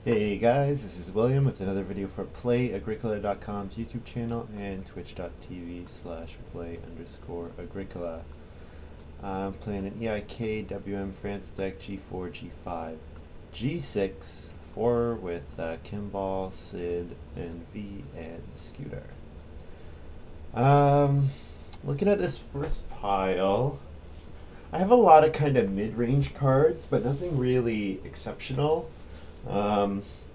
Hey guys, this is William with another video for Play-agricola.com's YouTube channel and twitch.tv/play_agricola. I'm playing an EIK WM France deck G4, G5, G6, 4 with Kimball, Sid, and V, and Scooter. Looking at this first pile, I have a lot of kind of mid-range cards, but nothing really exceptional.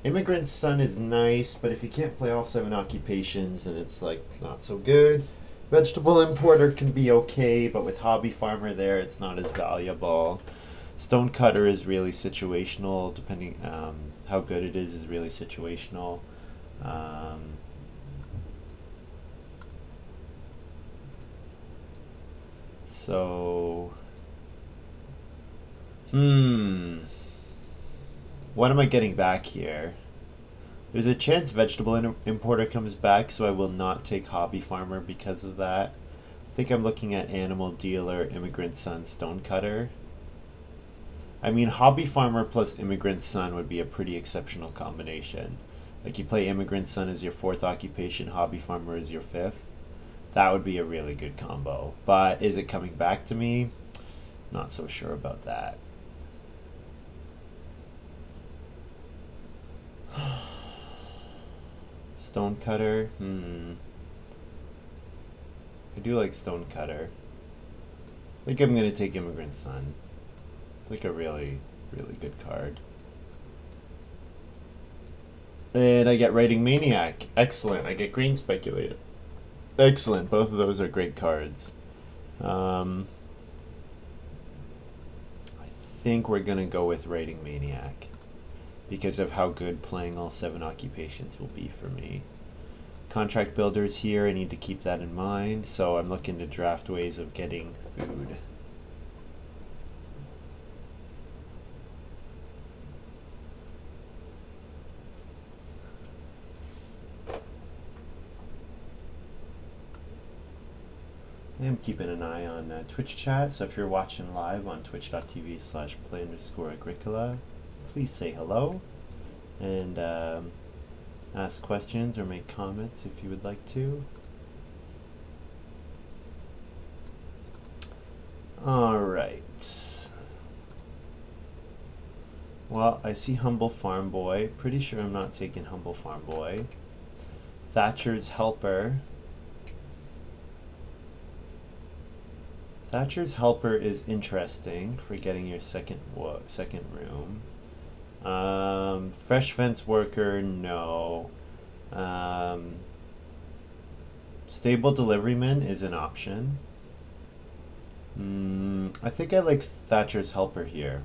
Immigrant Son is nice, but if you can't play all 7 occupations, then it's like not so good. Vegetable Importer can be okay, but with Hobby Farmer there, it's not as valuable. Stonecutter is really situational, depending how good it is really situational. What am I getting back here? There's a chance Vegetable Importer comes back, so I will not take Hobby Farmer because of that. I think I'm looking at Animal Dealer, Immigrant Son, Stonecutter. I mean, Hobby Farmer plus Immigrant Son would be a pretty exceptional combination. Like, you play Immigrant Son as your 4th occupation, Hobby Farmer as your 5th. That would be a really good combo. But is it coming back to me? Not so sure about that. Stonecutter? I do like Stonecutter. I think I'm going to take Immigrant Son. It's like a really, really good card. And I get Writing Maniac. Excellent. I get Green Speculator. Excellent. Both of those are great cards. I think we're going to go with Writing Maniac because of how good playing all 7 occupations will be for me. Contract Builders here, I need to keep that in mind, so I'm looking to draft ways of getting food. I'm keeping an eye on Twitch chat, so if you're watching live on twitch.tv/play_agricola, please say hello and ask questions or make comments if you would like to. Alright. Well, I see Humble Farm Boy. Pretty sure I'm not taking Humble Farm Boy. Thatcher's Helper. Thatcher's Helper is interesting for getting your second room. Fresh Fence Worker, no. Stable Deliveryman is an option. I think I like Thatcher's Helper here.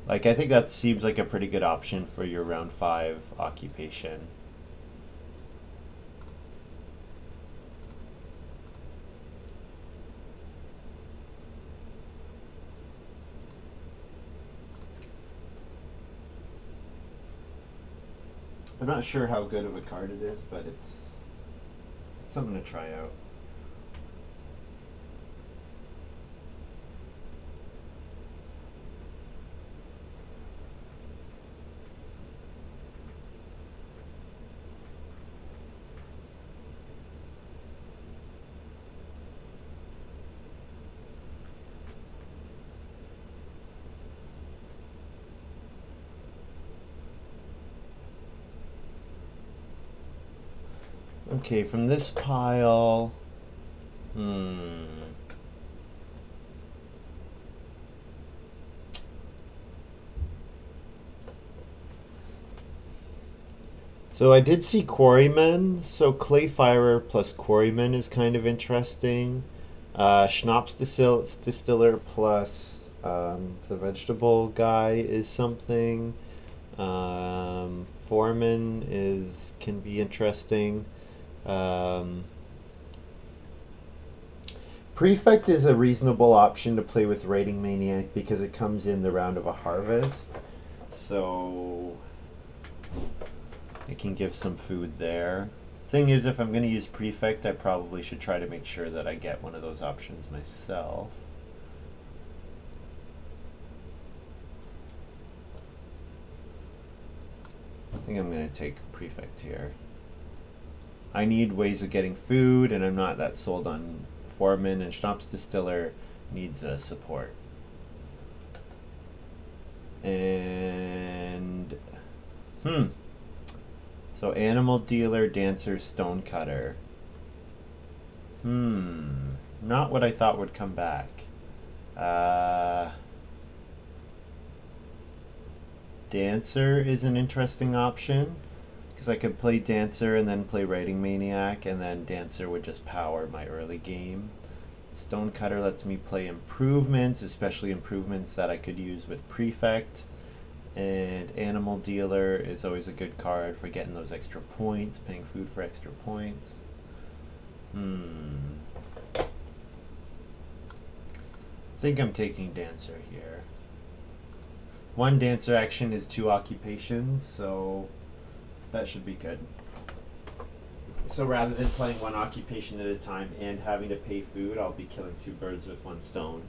Like, I think that seems like a pretty good option for your round 5 occupation. I'm not sure how good of a card it is, but it's something to try out. Okay, from this pile, So I did see Quarrymen, so Clayfirer plus Quarrymen is kind of interesting. Schnapps Distiller plus the vegetable guy is something. Foreman can be interesting. Prefect is a reasonable option to play with Writing Maniac because it comes in the round of a harvest, so it can give some food there. Thing is, if I'm going to use Prefect, I probably should try to make sure that I get one of those options myself. think I'm going to take Prefect here. I need ways of getting food, and I'm not that sold on Foreman, and Schnapps Distiller needs support. And so Animal Dealer, Dancer, Stonecutter. Not what I thought would come back. Dancer is an interesting option, because I could play Dancer and then play Writing Maniac, and then Dancer would just power my early game. Stonecutter lets me play improvements, especially improvements that I could use with Prefect. And Animal Dealer is always a good card for getting those extra points, paying food for extra points. I think I'm taking Dancer here. One Dancer action is 2 occupations, so that should be good. So rather than playing 1 occupation at a time and having to pay food, I'll be killing 2 birds with 1 stone.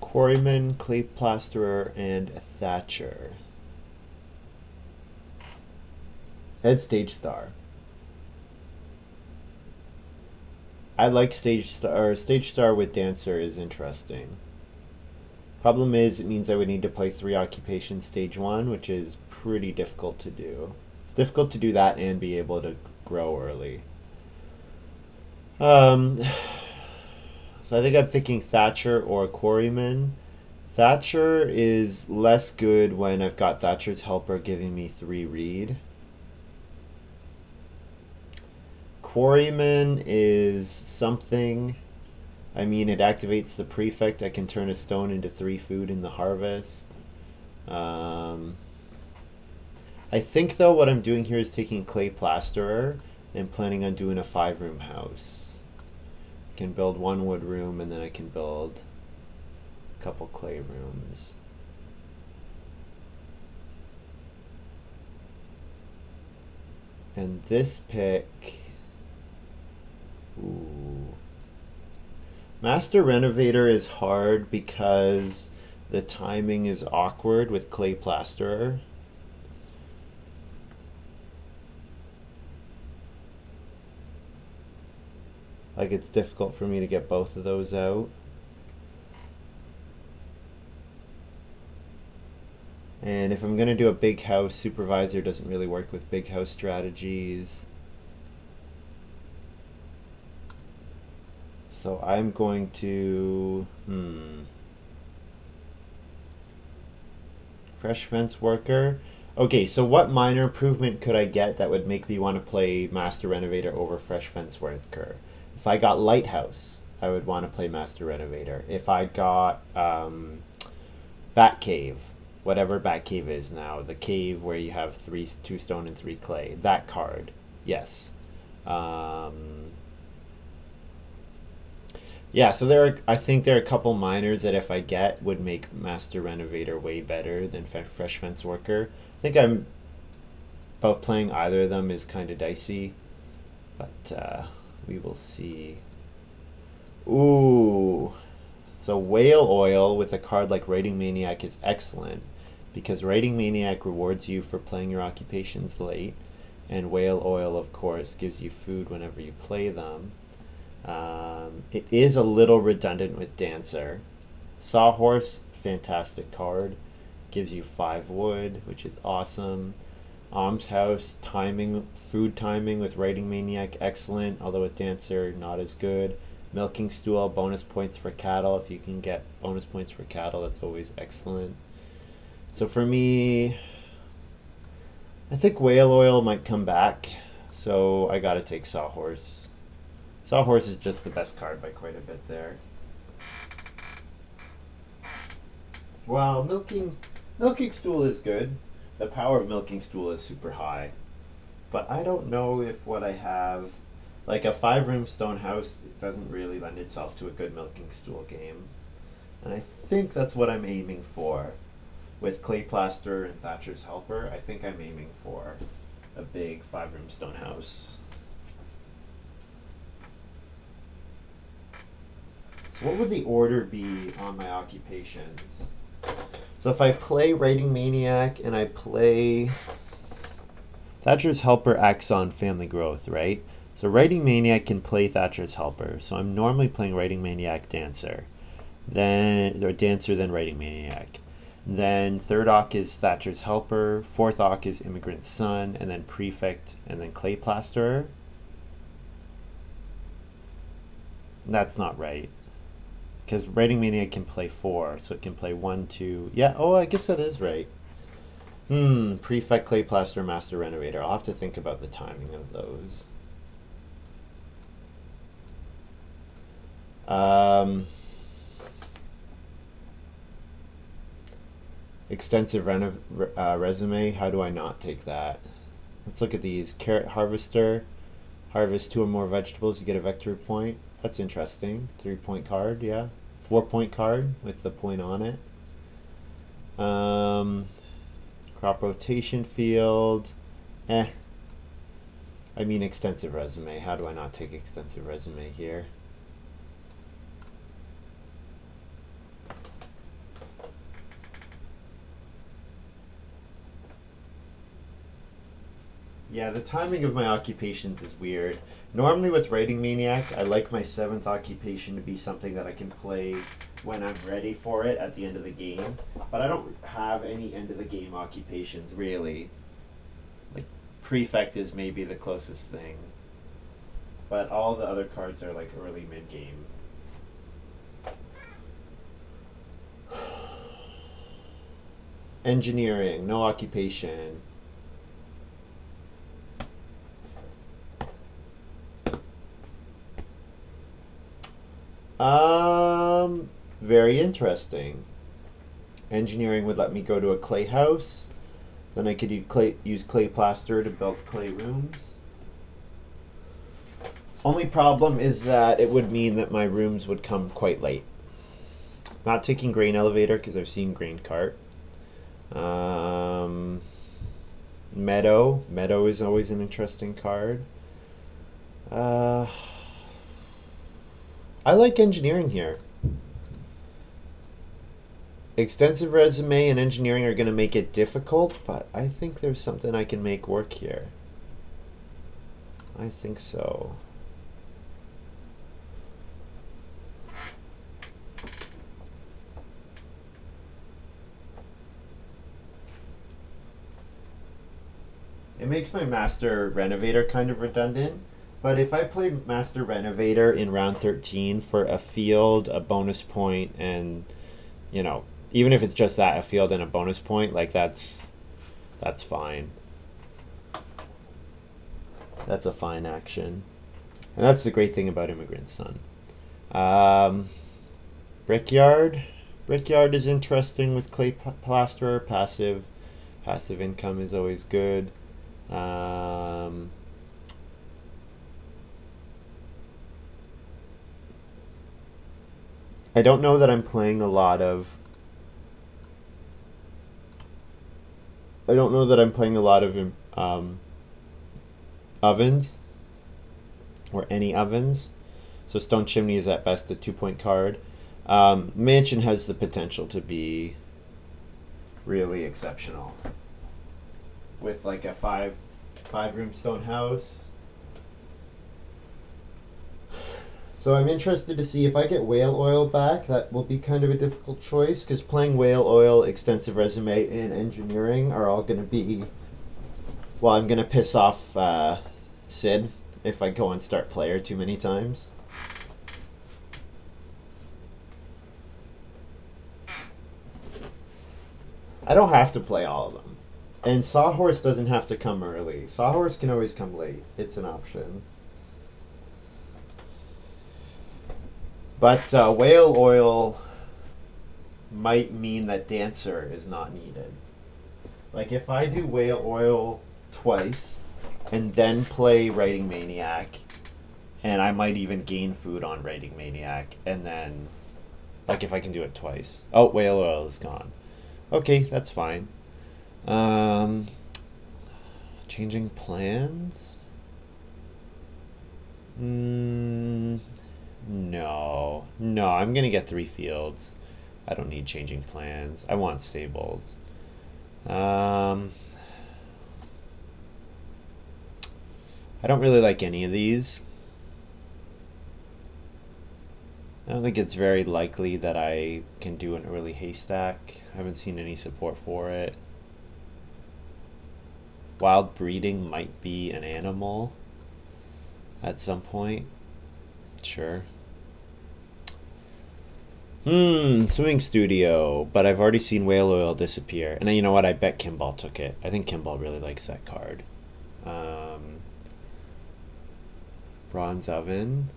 Quarryman, Clay Plasterer, and Thatcher. Head Stage Star. I like Stage Star. Stage Star with Dancer is interesting. Problem is, it means I would need to play 3 occupations stage 1, which is pretty difficult to do. It's difficult to do that and be able to grow early. So I think I'm thinking Thatcher or Quarryman. Thatcher is less good when I've got Thatcher's Helper giving me 3 read. Quarryman is something. I mean, it activates the Prefect. I can turn a stone into 3 food in the harvest. I think, though, what I'm doing here is taking Clay Plasterer and planning on doing a 5-room house. I can build 1 wood room, and then I can build a couple clay rooms. And this pick... Ooh. Master Renovator is hard because the timing is awkward with Clay Plasterer. Like, it's difficult for me to get both of those out. And if I'm going to do a big house, Supervisor doesn't really work with big house strategies. So I'm going to... Fresh Fence Worker. Okay, so what minor improvement could I get that would make me want to play Master Renovator over Fresh Fence Worker? If I got Lighthouse, I would want to play Master Renovator. If I got Batcave, whatever Batcave is now, the cave where you have 2 stone and 3 clay, that card, yes. Yeah, so I think there are a couple minors that if I get would make Master Renovator way better than Fresh Fence Worker. I think I'm about playing either of them is kind of dicey, but we will see. Ooh, so Whale Oil with a card like Writing Maniac is excellent because Writing Maniac rewards you for playing your occupations late, and Whale Oil, of course, gives you food whenever you play them. It is a little redundant with Dancer. Sawhorse, fantastic card. Gives you 5 wood, which is awesome. Almshouse, timing, food timing with Writing Maniac, excellent, although with Dancer, not as good. Milking Stool, bonus points for cattle. If you can get bonus points for cattle, that's always excellent. So for me, I think whale oil might come back, so I gotta take Sawhorse. Sawhorse is just the best card by quite a bit there. Well, Milking Stool is good. The power of Milking Stool is super high. But I don't know if what I have, like a 5-room stone house, it doesn't really lend itself to a good Milking Stool game. And I think that's what I'm aiming for. With Clay Plaster and Thatcher's Helper, I think I'm aiming for a big 5-room stone house. So what would the order be on my occupations? So if I play Writing Maniac and I play Thatcher's Helper acts on family growth, right? So Writing Maniac can play Thatcher's Helper. So I'm normally playing Writing Maniac Dancer. Then Writing Maniac. Then third Ock is Thatcher's Helper, fourth Ock is Immigrant Son, and then Prefect, and then Clay Plasterer. That's not right. Because Writing Maniac can play 4, so it can play 1, 2. Yeah, oh, I guess that is right. Prefect, Clay Plaster, Master Renovator. I'll have to think about the timing of those. Extensive resume. How do I not take that? Let's look at these. Carrot Harvester. Harvest 2 or more vegetables. You get a victory point. That's interesting. 3-point card, yeah. 4-point card with the point on it. Crop rotation field. I mean extensive resume. How do I not take extensive resume here? Yeah, the timing of my occupations is weird. Normally with Writing Maniac, I like my 7th occupation to be something that I can play when I'm ready for it at the end of the game. But I don't have any end of the game occupations, really. Like, Prefect is maybe the closest thing. But all the other cards are like early mid-game. Engineering, no occupation. Very interesting. Engineering would let me go to a clay house. Then I could use clay plaster to build clay rooms. Only problem is that it would mean that my rooms would come quite late. Not taking grain elevator because I've seen grain cart. Meadow. Meadow is always an interesting card. I like engineering here. Extensive resume and engineering are going to make it difficult, but I think there's something I can make work here. I think so. It makes my Master Renovator kind of redundant. But if I play Master Renovator in round 13 for a field, a bonus point, and, you know, even if it's just that, a field and a bonus point, like that's fine. That's a fine action. And that's the great thing about Immigrant Son. Brickyard. Brickyard is interesting with Clay Plasterer. Passive income is always good. I don't know that I'm playing a lot of ovens or any ovens. So Stone Chimney is at best a 2-point card. Mansion has the potential to be really exceptional with like a 5-room stone house. So I'm interested to see if I get whale oil back. That will be kind of a difficult choice because playing whale oil, extensive resume, and engineering are all going to be... Well, I'm going to piss off Sid if I go on start player too many times. I don't have to play all of them. And Sawhorse doesn't have to come early. Sawhorse can always come late. It's an option. But whale oil might mean that Dancer is not needed. Like if I do whale oil twice and then play Writing Maniac, and I might even gain food on Writing Maniac, and then, like if I can do it twice. Oh, whale oil is gone. Okay, that's fine. Changing plans? No. No, I'm gonna get 3 fields. I don't need changing plans. I want stables. I don't really like any of these. I don't think it's very likely that I can do an early haystack. I haven't seen any support for it. Wild breeding might be an animal at some point. Sure. Swimming studio, but I've already seen whale oil disappear. And then, you know what? I bet Kimball took it. I think Kimball really likes that card. Bronze oven.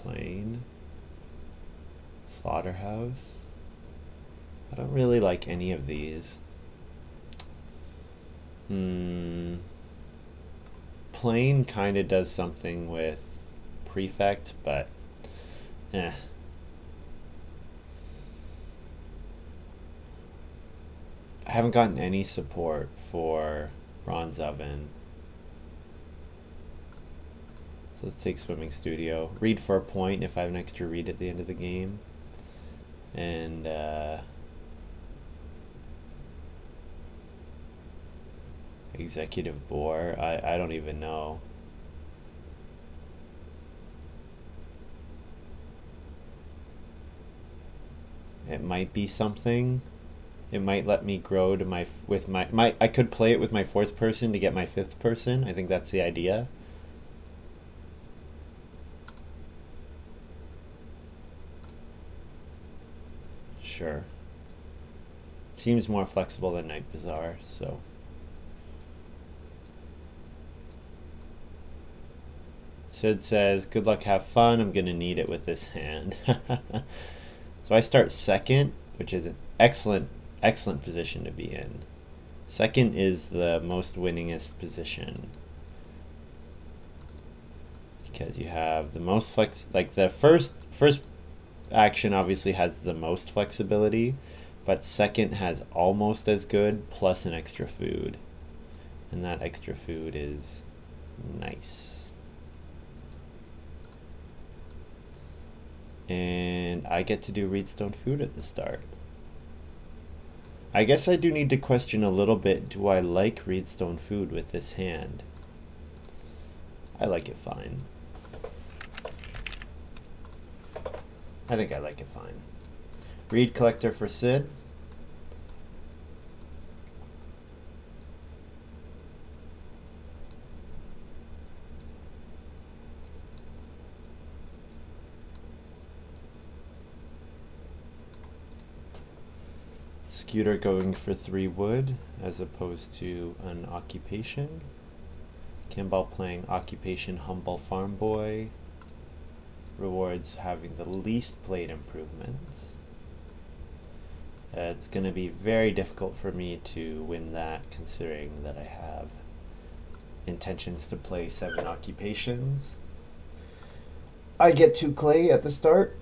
Plain. Slaughterhouse. I don't really like any of these. Plain kind of does something with Prefect, but I haven't gotten any support for Bronze Oven. So let's take Swimming Studio. Read for a point if I have an extra read at the end of the game. And Executive Bore. I don't even know. It might be something. It might let me grow to my I could play it with my 4th person to get my 5th person. I think that's the idea. Sure. Seems more flexible than Night Bazaar, so. Sid says, good luck, have fun. I'm gonna need it with this hand. So I start 2nd, which is an excellent position to be in. 2nd is the most winningest position. Because you have the most like the first action obviously has the most flexibility, but 2nd has almost as good plus an extra food. And that extra food is nice. And I get to do Reedstone food at the start. I guess I do need to question a little bit, do I like Reedstone food with this hand? I like it fine. I think I like it fine. Reed Collector for Sid. Scooter going for 3 wood as opposed to an occupation. Kimball playing occupation humble farm boy. Rewards having the least played improvements. It's going to be very difficult for me to win that, considering that I have intentions to play 7 occupations. I get 2 clay at the start.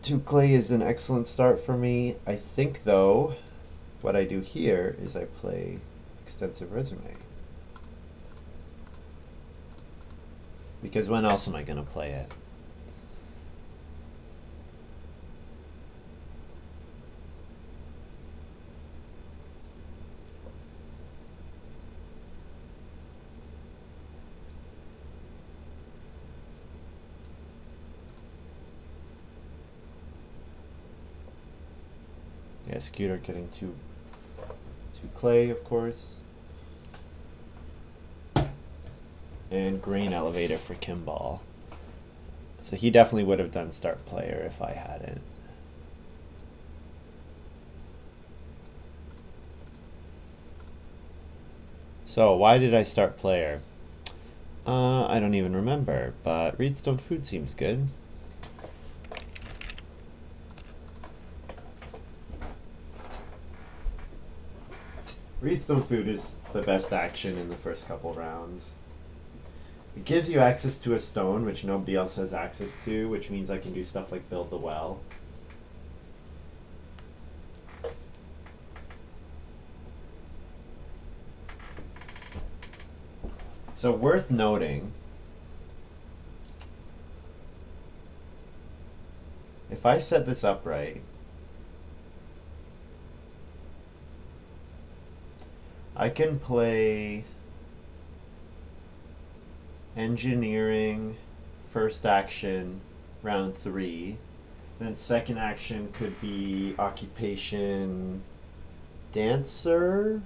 2 clay is an excellent start for me. I think, though, what I do here is I play extensive resume. Because when else am I going to play it? Yeah, Scooter getting 2 clay, of course. and grain elevator for Kimball. So he definitely would have done start player if I hadn't. So why did I start player? I don't even remember, but Reedstone Food seems good. Reedstone Food is the best action in the first couple rounds. It gives you access to a stone, which nobody else has access to, which means I can do stuff like build the well. So worth noting, if I set this up right, I can play engineering first action round 3, then second action could be occupation dancer.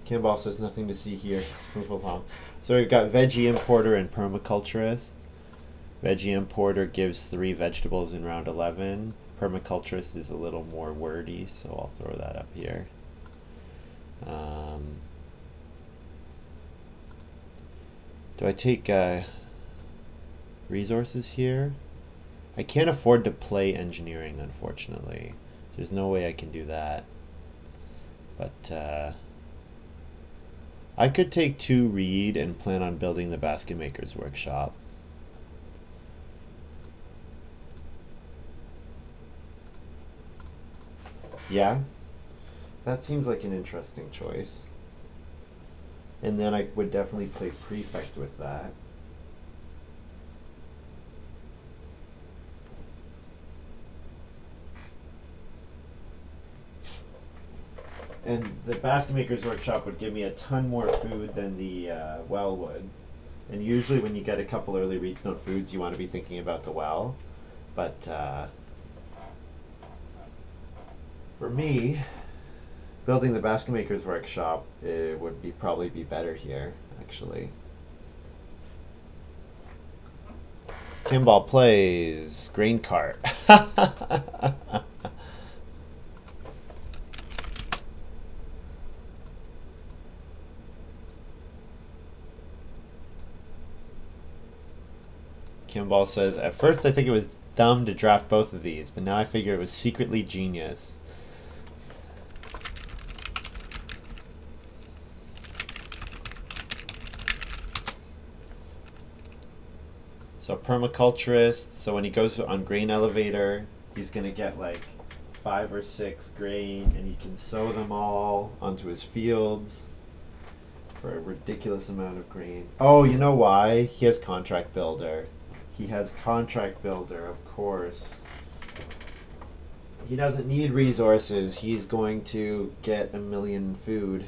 Kimball says nothing to see here. Move along. So we've got veggie importer and permaculturist. Veggie importer gives 3 vegetables in round 11. Permaculturist is a little more wordy, so I'll throw that up here. Do I take resources here? I can't afford to play engineering, unfortunately. There's no way I can do that. But I could take 2 reed and plan on building the basket maker's workshop. Yeah, that seems like an interesting choice. And then I would definitely play prefect with that. And the basket maker's workshop would give me a ton more food than the well would. And usually when you get a couple early Reedstone foods, you want to be thinking about the well. But for me, building the basket maker's workshop, it would probably be better here, actually. Kimball plays grain cart. Kimball says, at first I think it was dumb to draft both of these, but now I figure it was secretly genius. So permaculturist, so when he goes on grain elevator, he's going to get like 5 or 6 grain, and he can sow them all onto his fields for a ridiculous amount of grain. Oh, you know why? He has contract builder. He has contract builder, of course. He doesn't need resources. He's going to get 1 million food.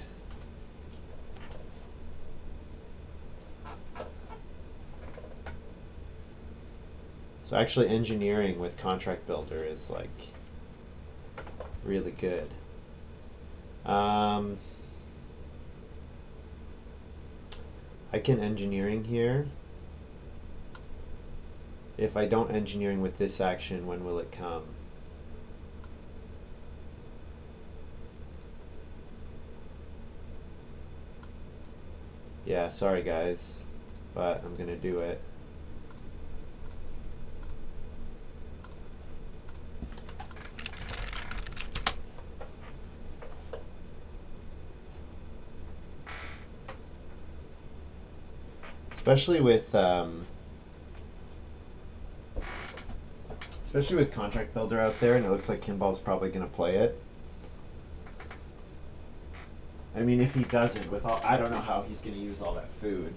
So actually engineering with contract builder is like really good. I can engineering here. If I don't engineering with this action, when will it come? Yeah, sorry guys, but I'm gonna do it. Especially with contract builder out there, and it looks like Kimball's probably going to play it. I mean, if he doesn't, with all, I don't know how he's going to use all that food.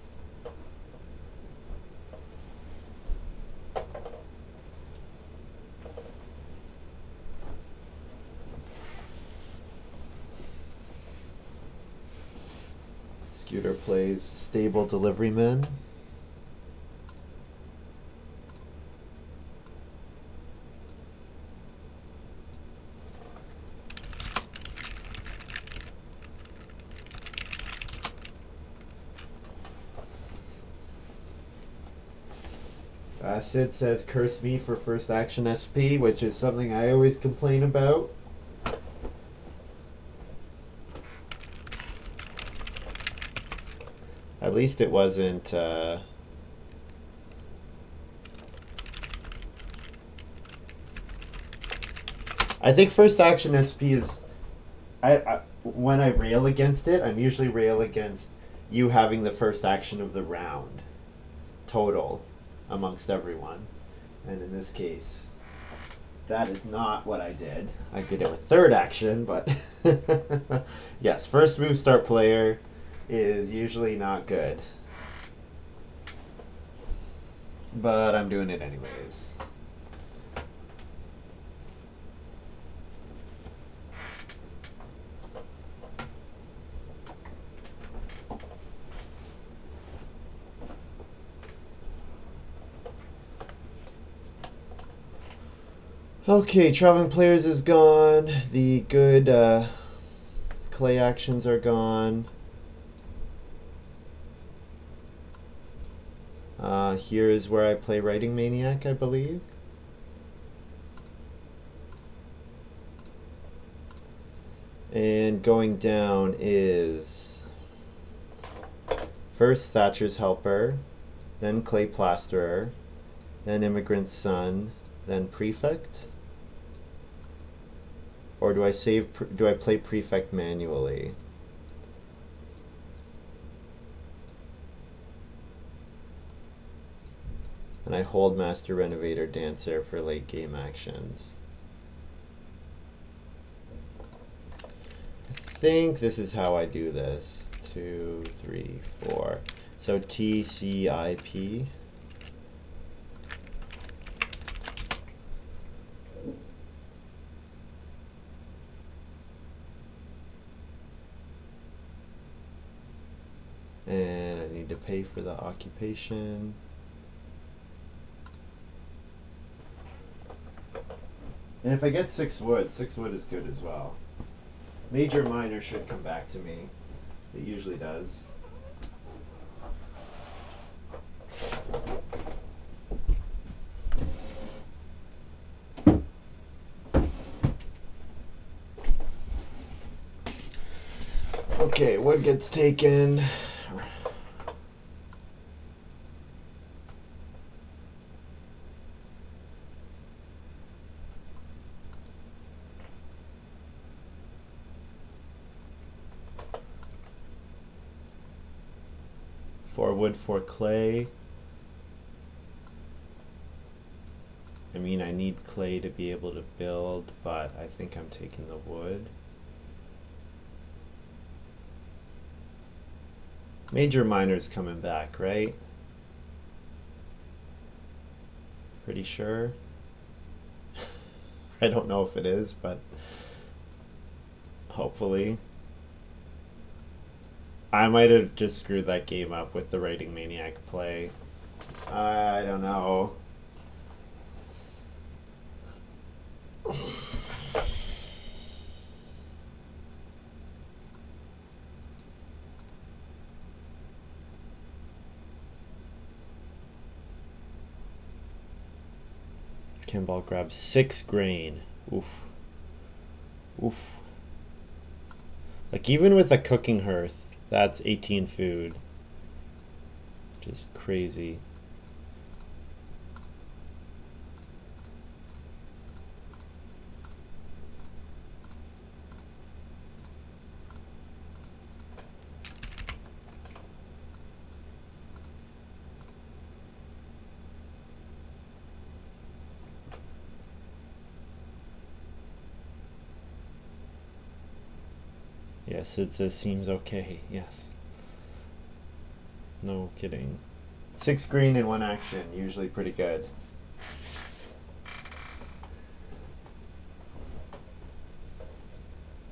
Scooter plays stable deliveryman. Sid says, curse me for first action SP, which is something I always complain about. At least it wasn't... I think first action SP is... when I rail against it, I'm usually rail against you having the first action of the round total amongst everyone. And in this case, that is not what I did. I did it with third action, but yes, first move start player is usually not good. But I'm doing it anyways. Okay, traveling players is gone. The good clay actions are gone. Here is where I play Writing Maniac, I believe. And going down is first Thatcher's Helper, then Clay Plasterer, then Immigrant Son, then Prefect. Or do I do I play Prefect manually? And I hold Master Renovator Dancer for late game actions. I think this is how I do this. 2, 3, 4. So TCIP. And I need to pay for the occupation. And if I get 6 wood is good as well. Major minor should come back to me. It usually does. Okay, wood gets taken. For wood, for clay. I mean, I need clay to be able to build, but I think I'm taking the wood. Major minor's coming back, right? Pretty sure. I don't know if it is, but hopefully. I might have just screwed that game up with the Writing Maniac play. I don't know. Kimball grabs 6 grain. Oof. Oof. Like, even with a cooking hearth, that's 18 food. Which is crazy. Yes, it says seems okay. Yes. No kidding. 6 green in 1 action, usually pretty good.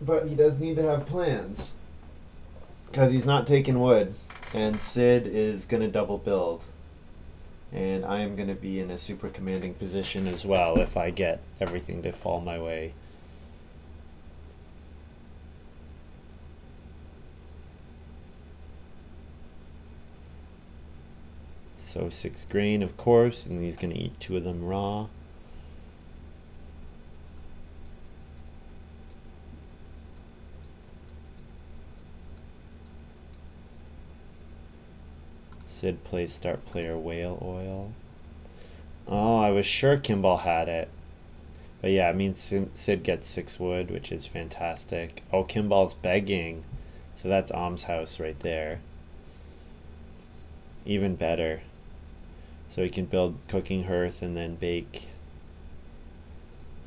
But he does need to have plans. Because he's not taking wood. And Sid is going to double build. And I am going to be in a super commanding position as well if I get everything to fall my way. So 6 grain, of course, and he's going to eat 2 of them raw. Sid plays start player whale oil. Oh, I was sure Kimball had it. But yeah, it means Sid gets 6 wood, which is fantastic. Oh, Kimball's begging. So that's Om's house right there. Even better. So he can build cooking hearth and then bake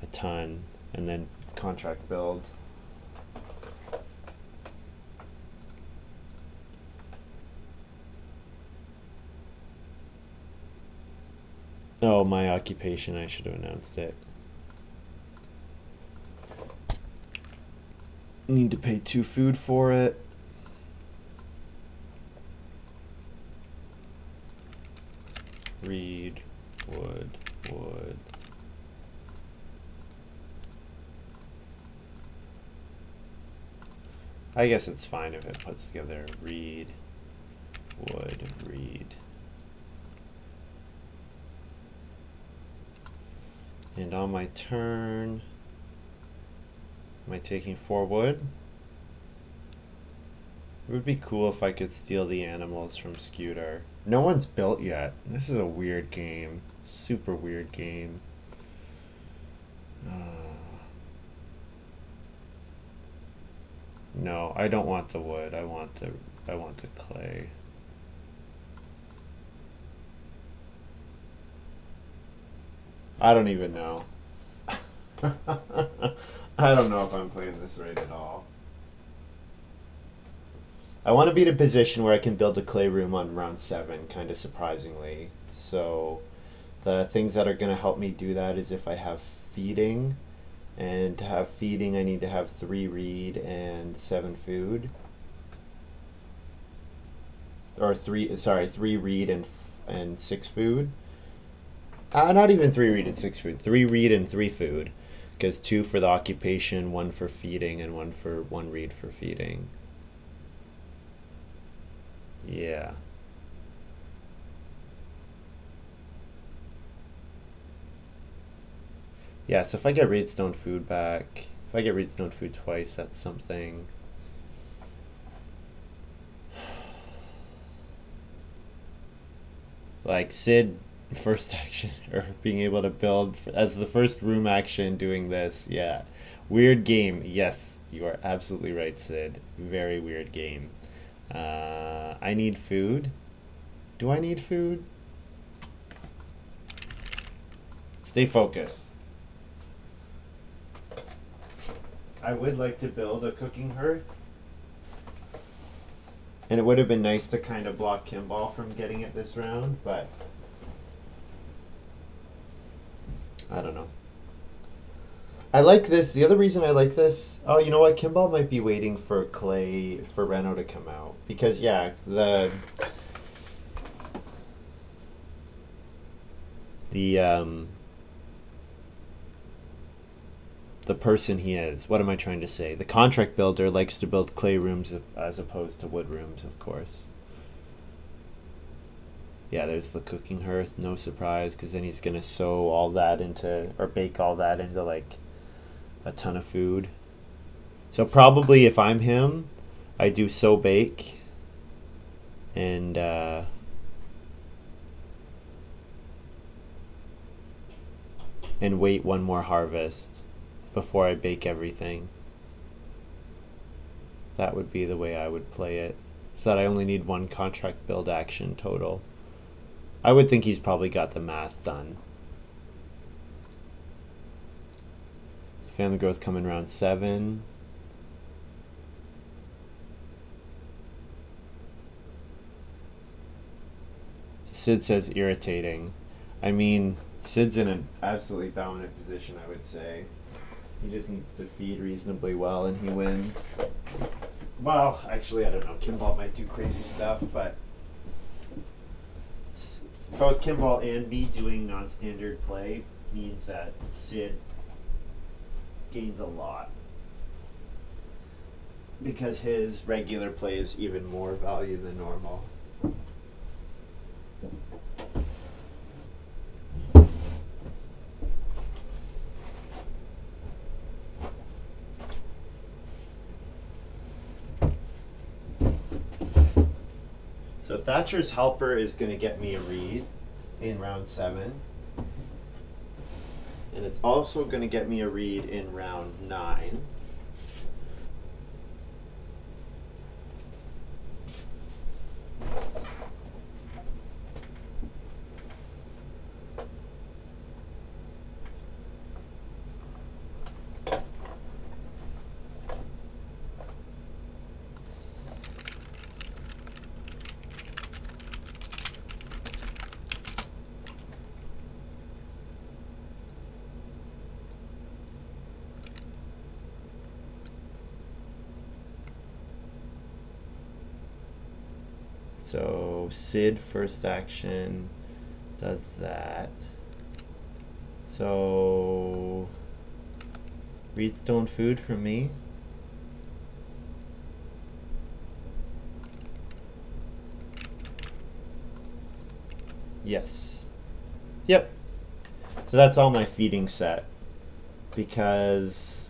a ton and then contract build. Oh, my occupation, I should have announced it. Need to pay 2 food for it. Reed, wood. I guess it's fine if it puts together reed, wood, reed. And on my turn, am I taking 4 wood? It would be cool if I could steal the animals from Scooter. No one's built yet. This is a weird game. Super weird game. No, I don't want the wood. I want the clay. I don't even know. I don't know if I'm playing this right at all. I want to be in a position where I can build a clay room on round 7, kind of surprisingly. So the things that are going to help me do that is if I have feeding. And to have feeding, I need to have 3 reed and 7 food. Or 3 reed and 6 food. Not even 3 reed and 6 food. 3 reed and 3 food. Because 2 for the occupation, 1 for feeding, and 1 reed for feeding. Yeah. Yeah, so if I get redstone food back, if I get redstone food twice, that's something. Like Sid, first action, or being able to build as the first room action doing this, yeah. Weird game, yes, you are absolutely right, Sid. Very weird game. I need food. Do I need food? Stay focused. I would like to build a cooking hearth. And it would have been nice to kind of block Kimball from getting it this round, but I don't know. I like this. The other reason I like this, oh, you know what? Kimball might be waiting for clay for Reno to come out. Because, yeah, the person he is, what am I trying to say? The contract builder likes to build clay rooms as opposed to wood rooms, of course. Yeah, there's the cooking hearth, no surprise, because then he's going to sew all that into, or bake all that into, like, a ton of food. So probably if I'm him, I do sew bake and wait 1 more harvest before I bake everything. That would be the way I would play it, so that I only need 1 contract build action total. I would think he's probably got the math done. Family growth coming around 7. Sid says irritating. I mean, Sid's in an absolutely dominant position, I would say. He just needs to feed reasonably well and he wins. Well, actually, I don't know. Kimball might do crazy stuff, but both Kimball and me doing non-standard play means that Sid gains a lot. Because his regular play is even more value than normal. So Thatcher's Helper is going to get me a read in round 7. And it's also going to get me a read in round 9. So Sid first action does that. So read stone food from me. Yes. Yep. So that's all my feeding set. Because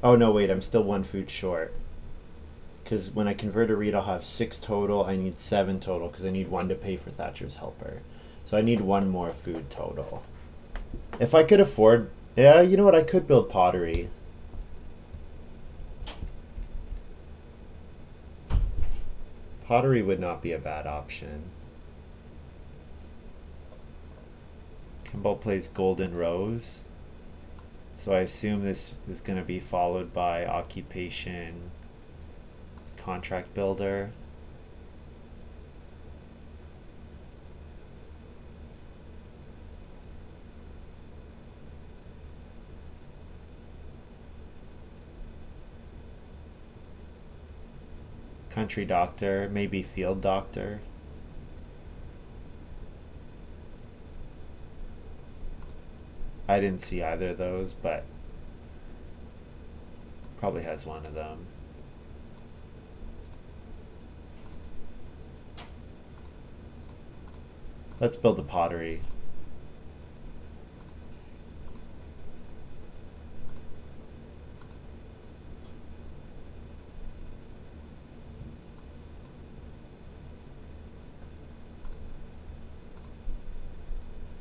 oh no, wait, I'm still 1 food short. Because when I convert a read, I'll have 6 total. I need 7 total because I need 1 to pay for Thatcher's Helper. So I need 1 more food total. If I could afford, yeah, you know what? I could build pottery. Pottery would not be a bad option. Kimball plays Golden Rose. So I assume this is going to be followed by Occupation, Contract Builder. Country Doctor, maybe Field Doctor. I didn't see either of those, but probably has one of them. Let's build the pottery.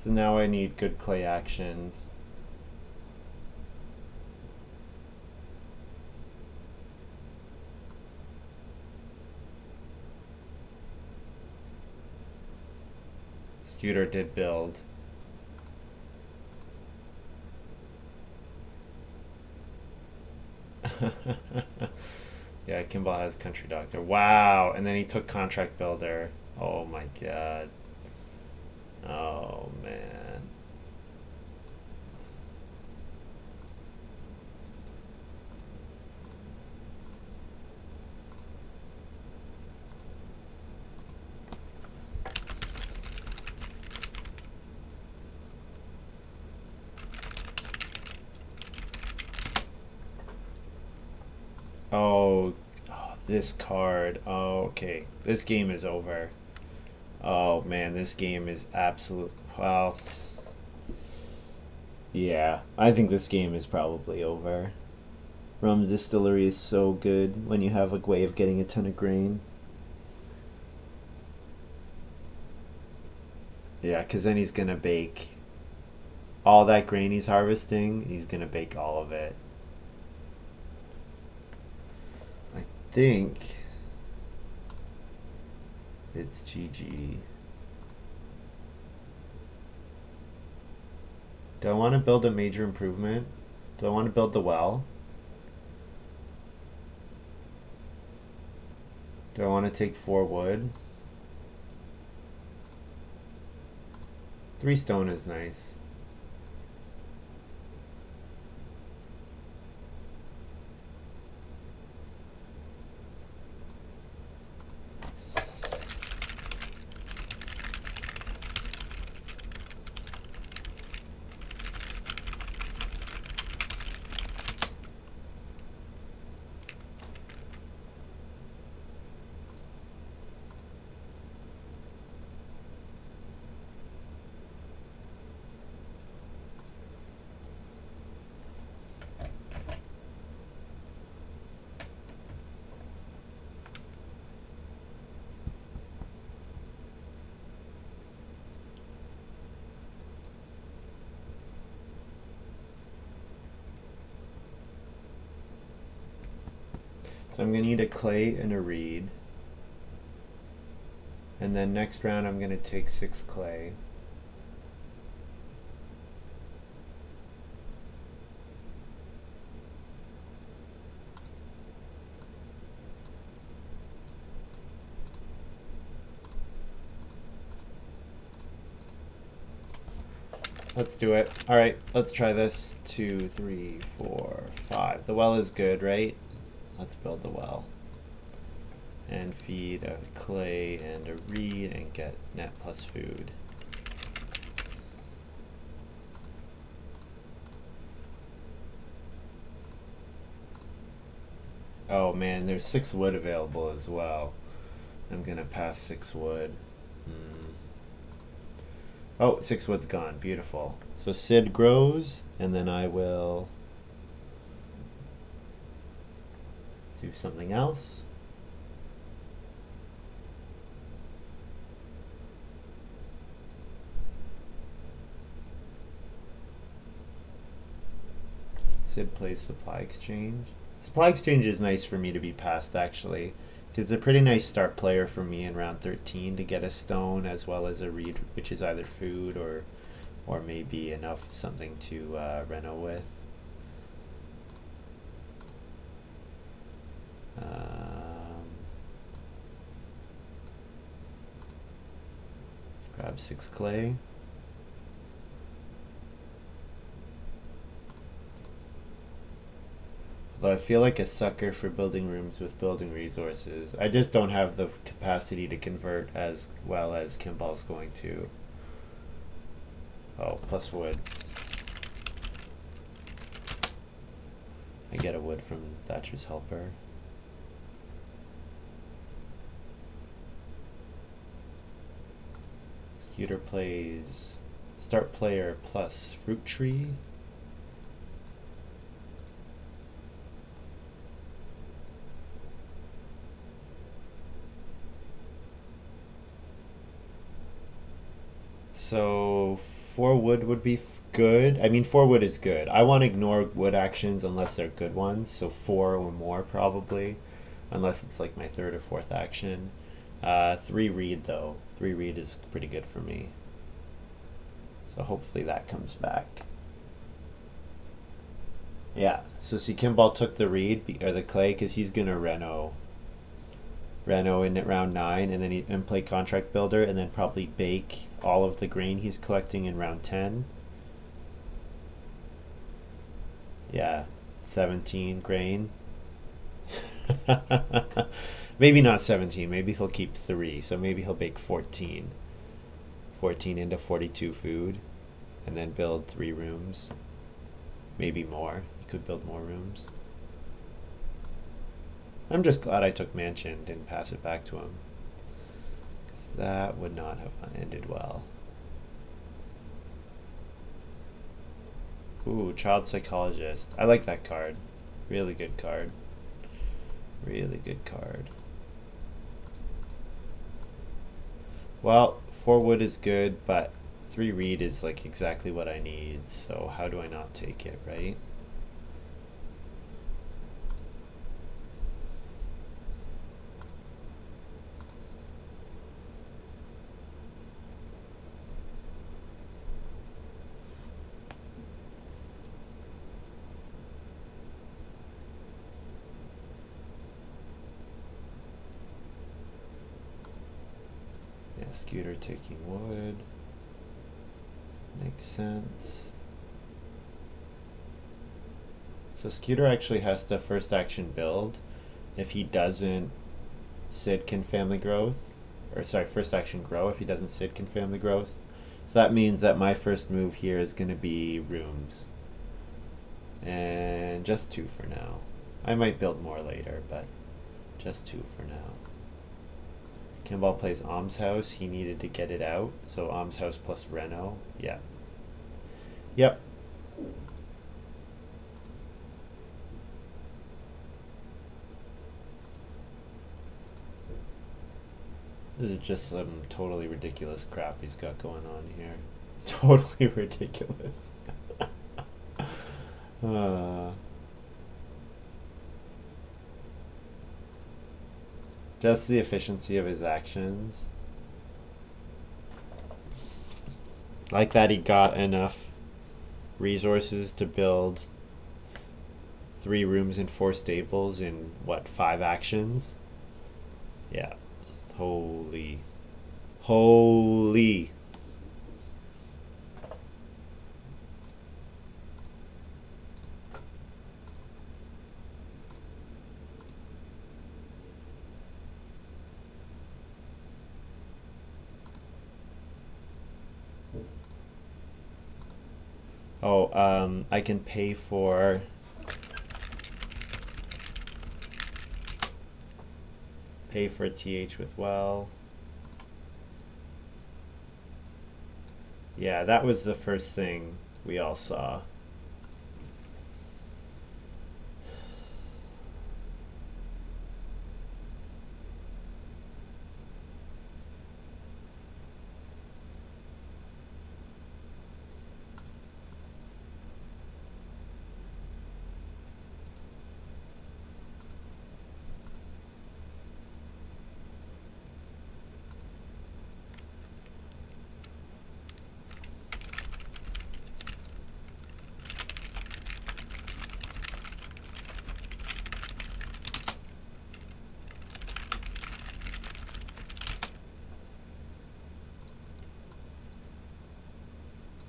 So now I need good clay actions. Scooter did build. Yeah, Kimball has Country Doctor. Wow, and then he took Contract Builder. Oh my god. Oh man. Oh, this card. Oh, okay. This game is over. Oh man, this game is absolute. Well, yeah, I think this game is probably over. Rum Distillery is so good when you have a way of getting a ton of grain. Yeah, because then he's gonna bake all that grain he's harvesting. He's gonna bake all of it. I think it's GG. Do I want to build a major improvement? Do I want to build the well? Do I want to take 4 wood? 3 stone is nice. So I'm going to need a clay and a reed. And then next round I'm going to take 6 clay. Let's do it. All right, let's try this. 2, 3, 4, 5. The well is good, right? Let's build the well. And feed a clay and a reed and get net plus food. Oh man, there's 6 wood available as well. I'm gonna pass 6 wood. Oh, 6 wood's gone. Beautiful. So Sid grows, and then I will do something else. Sid plays Supply Exchange. Supply Exchange is nice for me to be passed, actually. It's a pretty nice start player for me in round 13 to get a stone as well as a reed, which is either food or maybe enough something to reno with. Grab 6 clay. Although I feel like a sucker for building rooms with building resources. I just don't have the capacity to convert as well as Kimball's going to. Oh, plus wood. I get a wood from Thatcher's Helper. Scooter plays start player plus fruit tree. So 4 wood would be good. I mean, 4 wood is good. I want to ignore wood actions unless they're good ones. So 4 or more probably, unless it's like my 3rd or 4th action. 3 reed though. 3 reed is pretty good for me. So hopefully that comes back. Yeah. So see, Kimball took the reed or the clay because he's gonna reno in at round 9, and then and play Contract Builder, and then probably bake all of the grain he's collecting in round 10. Yeah, 17 grain. Maybe not 17, maybe he'll keep 3, so maybe he'll bake 14. 14 into 42 food, and then build 3 rooms. Maybe more. He could build more rooms. I'm just glad I took Mansion, didn't pass it back to him. Because that would not have ended well. Ooh, Child Psychologist. I like that card. Really good card. Really good card. Well, 4 wood is good, but 3 reed is like exactly what I need, so how do I not take it, right? Scooter taking wood. Makes sense. So Scooter actually has to first action build. If he doesn't, Sid can family growth. Or sorry, first action grow. If he doesn't, Sid can family growth. So that means that my first move here is going to be rooms. And just 2 for now. I might build more later, but just 2 for now. Kimball plays Alms House. He needed to get it out. So Alms House plus Reno. Yeah. Yep. This is just some totally ridiculous crap he's got going on here. Totally ridiculous. Just the efficiency of his actions. Like that he got enough resources to build 3 rooms and 4 stables in, what, 5 actions? Yeah. Holy. Holy. Oh, I can pay for TH with well. Yeah, that was the first thing we all saw.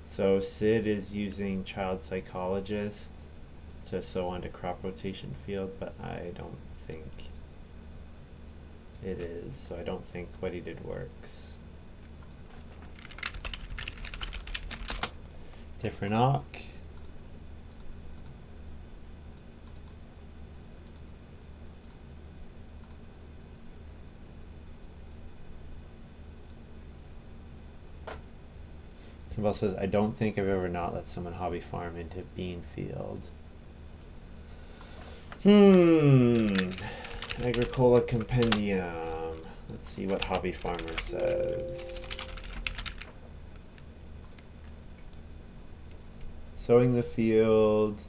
So Sid is using child psychologist to sow onto crop rotation field, but I don't think it is, so I don't think what he did works. Different awk. Kimball says, I don't think I've ever not let someone hobby farm into bean field. Agricola compendium. Let's see what hobby farmer says. Sowing the field.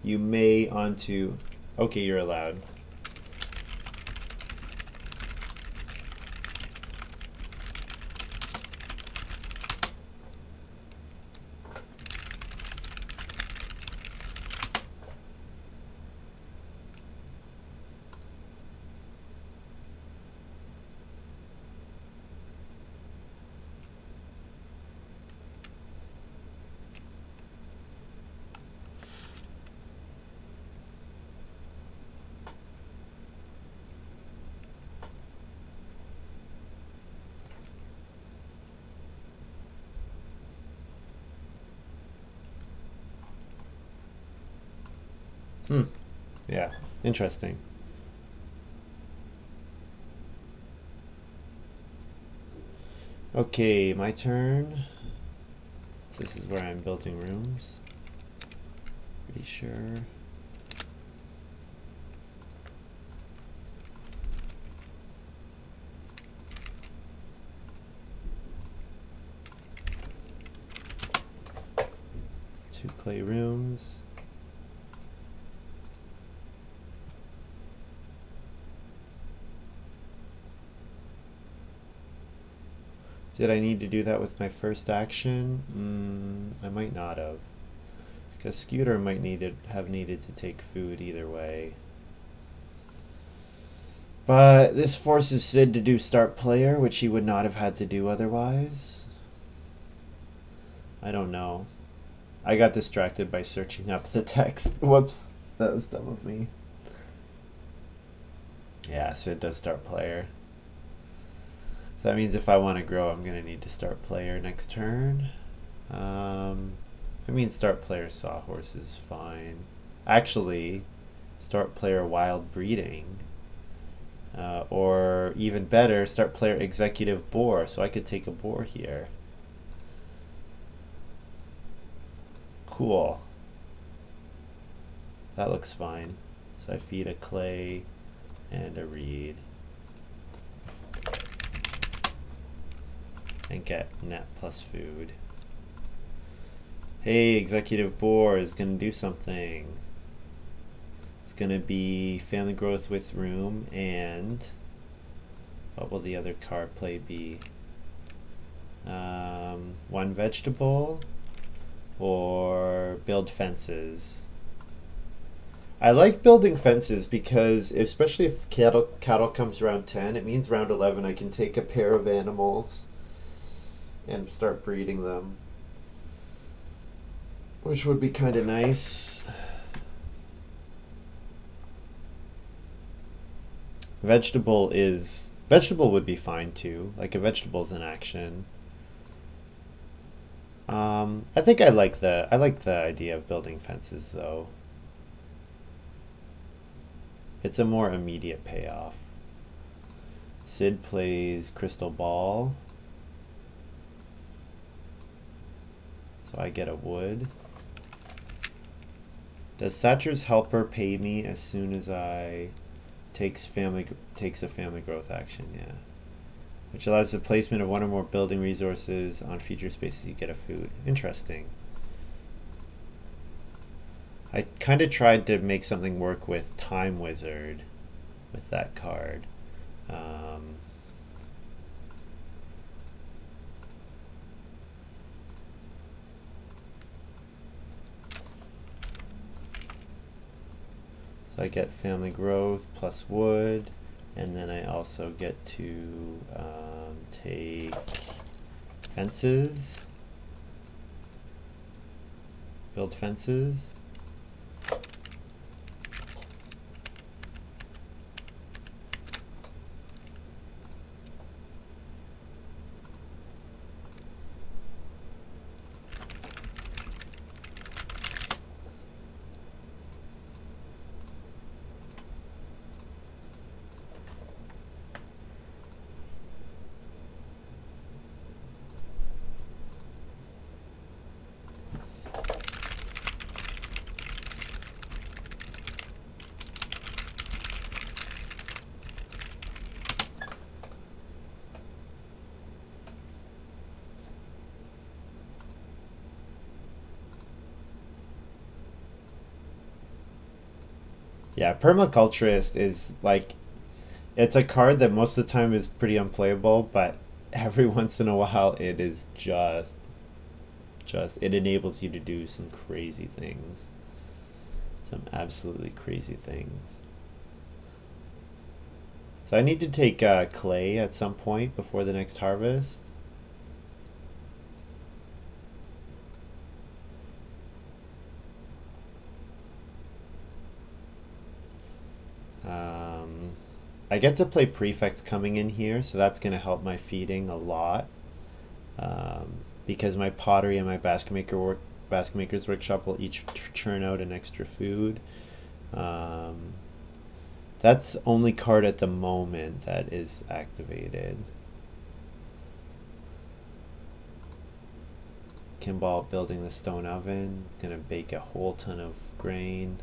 You may onto. Okay, you're allowed. Yeah, interesting. Okay, my turn. So this is where I'm building rooms. Pretty sure. Two clay rooms. Did I need to do that with my first action? I might not have. Because Scooter might have needed to take food either way. But this forces Sid to do start player, which he would not have had to do otherwise. I don't know. I got distracted by searching up the text. Whoops, that was dumb of me. Yeah, Sid does start player. So that means if I want to grow, I'm going to need to start player next turn. I mean, start player sawhorse is fine. Actually, start player wild breeding. Or even better, start player executive boar. So I could take a boar here. Cool. That looks fine. So I feed a clay and a reed. And get net plus food. Hey, executive boar is gonna do something. It's gonna be family growth with room and What will the other card play be? One vegetable or build fences? I like building fences because, especially if cattle comes round 10, it means round 11 I can take a pair of animals and start breeding them, which would be kind of nice. Vegetable would be fine too. Like a vegetable's in action. I think I like the idea of building fences though. It's a more immediate payoff. Sid plays Crystal Ball. So I get a wood. Does Thatcher's Helper pay me as soon as I takes a family growth action? Yeah. Which allows the placement of one or more building resources on feature spaces you get a food. Interesting. I kind of tried to make something work with Time Wizard with that card. So I get family growth plus wood, and then I also get to take fences, build fences. Yeah, Permaculturist is like, it's a card that most of the time is pretty unplayable, but every once in a while it is just it enables you to do some crazy things. Some absolutely crazy things. So I need to take clay at some point before the next harvest. I get to play Prefect coming in here, so that's going to help my feeding a lot. Because my pottery and my basket maker's workshop will each churn out an extra food. That's only card at the moment that is activated. Kimball building the stone oven. It's going to bake a whole ton of grain.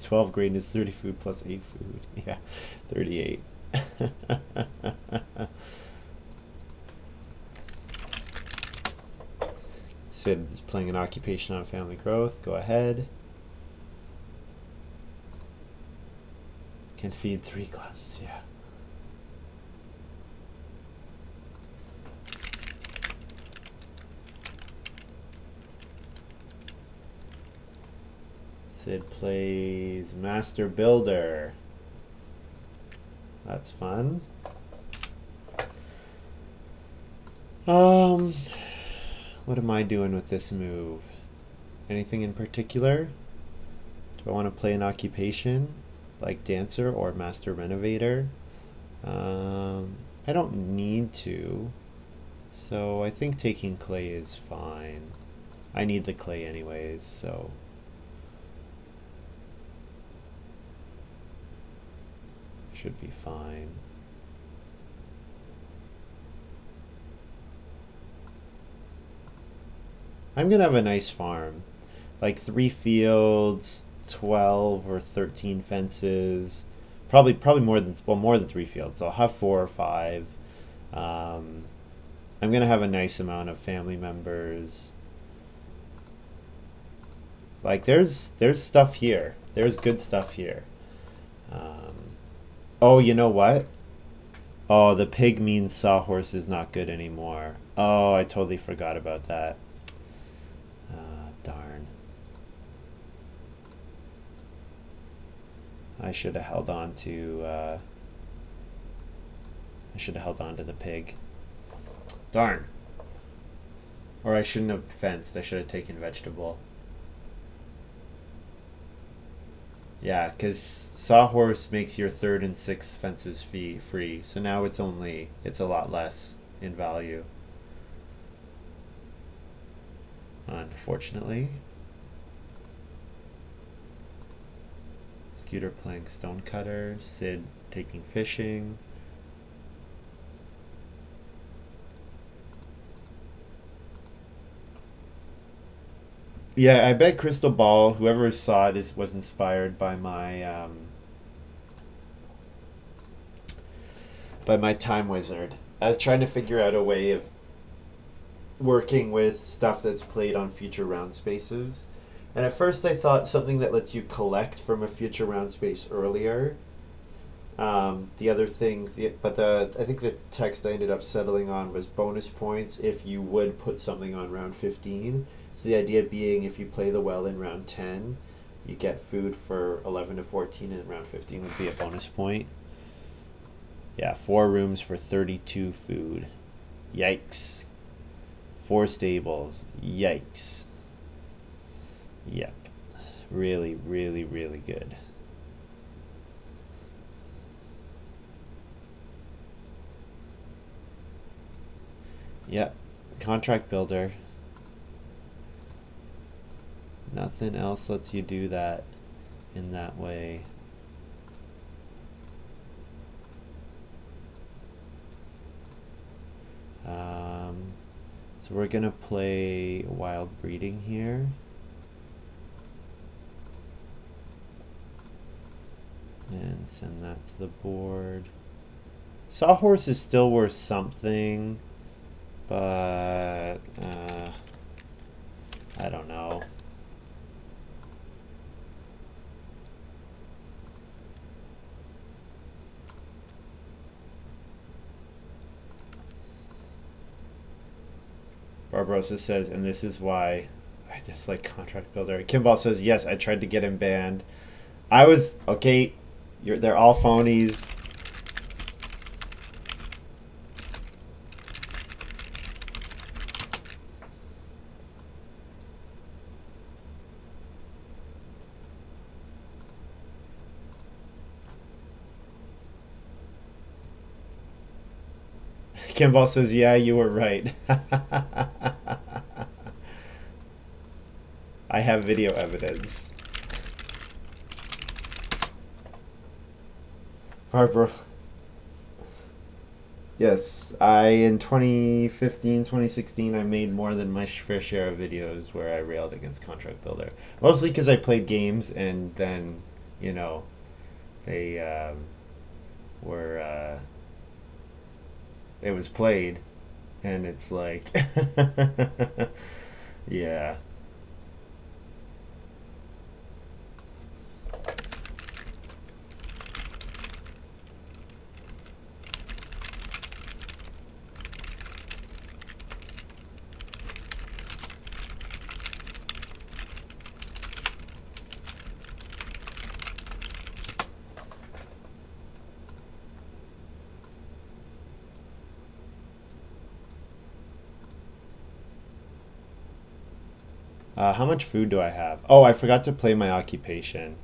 12 grain is 30 food plus 8 food. Yeah, 38. Sid is playing an occupation on family growth. Go ahead. Can feed 3 gluttons, yeah. Sid plays Master Builder. That's fun. What am I doing with this move? Anything in particular? Do I want to play an occupation like Dancer or Master Renovator? I don't need to, so I think taking clay is fine. I need the clay anyways, so should be fine. I'm gonna have a nice farm, like 3 fields, 12 or 13 fences, probably more than 3 fields. I'll have 4 or 5. I'm gonna have a nice amount of family members. Like there's stuff here. There's good stuff here. Oh, you know what? Oh, the pig means sawhorse is not good anymore. Oh, I totally forgot about that. Darn. I should have held on to the pig. Darn. Or I shouldn't have fenced. I should have taken vegetable. Yeah, because sawhorse makes your third and sixth fences free. So now it's a lot less in value. Unfortunately. Scooter playing stonecutter. Sid taking fishing. Yeah, I bet Crystal Ball, whoever saw it, was inspired by my Time Wizard. I was trying to figure out a way of working with stuff that's played on future round spaces. And at first I thought something that lets you collect from a future round space earlier. The other thing, I think the text I ended up settling on was bonus points if you would put something on round 15. So the idea being if you play the well in round 10, you get food for 11 to 14, and round 15 would be a bonus point. Yeah, 4 rooms for 32 food. Yikes. 4 stables. Yikes. Yep. Really, really, really good. Yep. Contract builder. Nothing else lets you do that in that way. So we're gonna play wild breeding here. And send that to the board. Sawhorse is still worth something, but I don't know. Barbarossa says, and this is why I dislike Contract Builder. Kimball says, yes, I tried to get him banned. I was, okay, they're all phonies. Kimball says, yeah, you were right. I have video evidence. Barbara. Yes, in 2015, 2016, I made more than my fair share of videos where I railed against Contract Builder. Mostly because I played games and then, you know, they were... it was played, and it's like... yeah. How much food do I have? Oh, I forgot to play my occupation.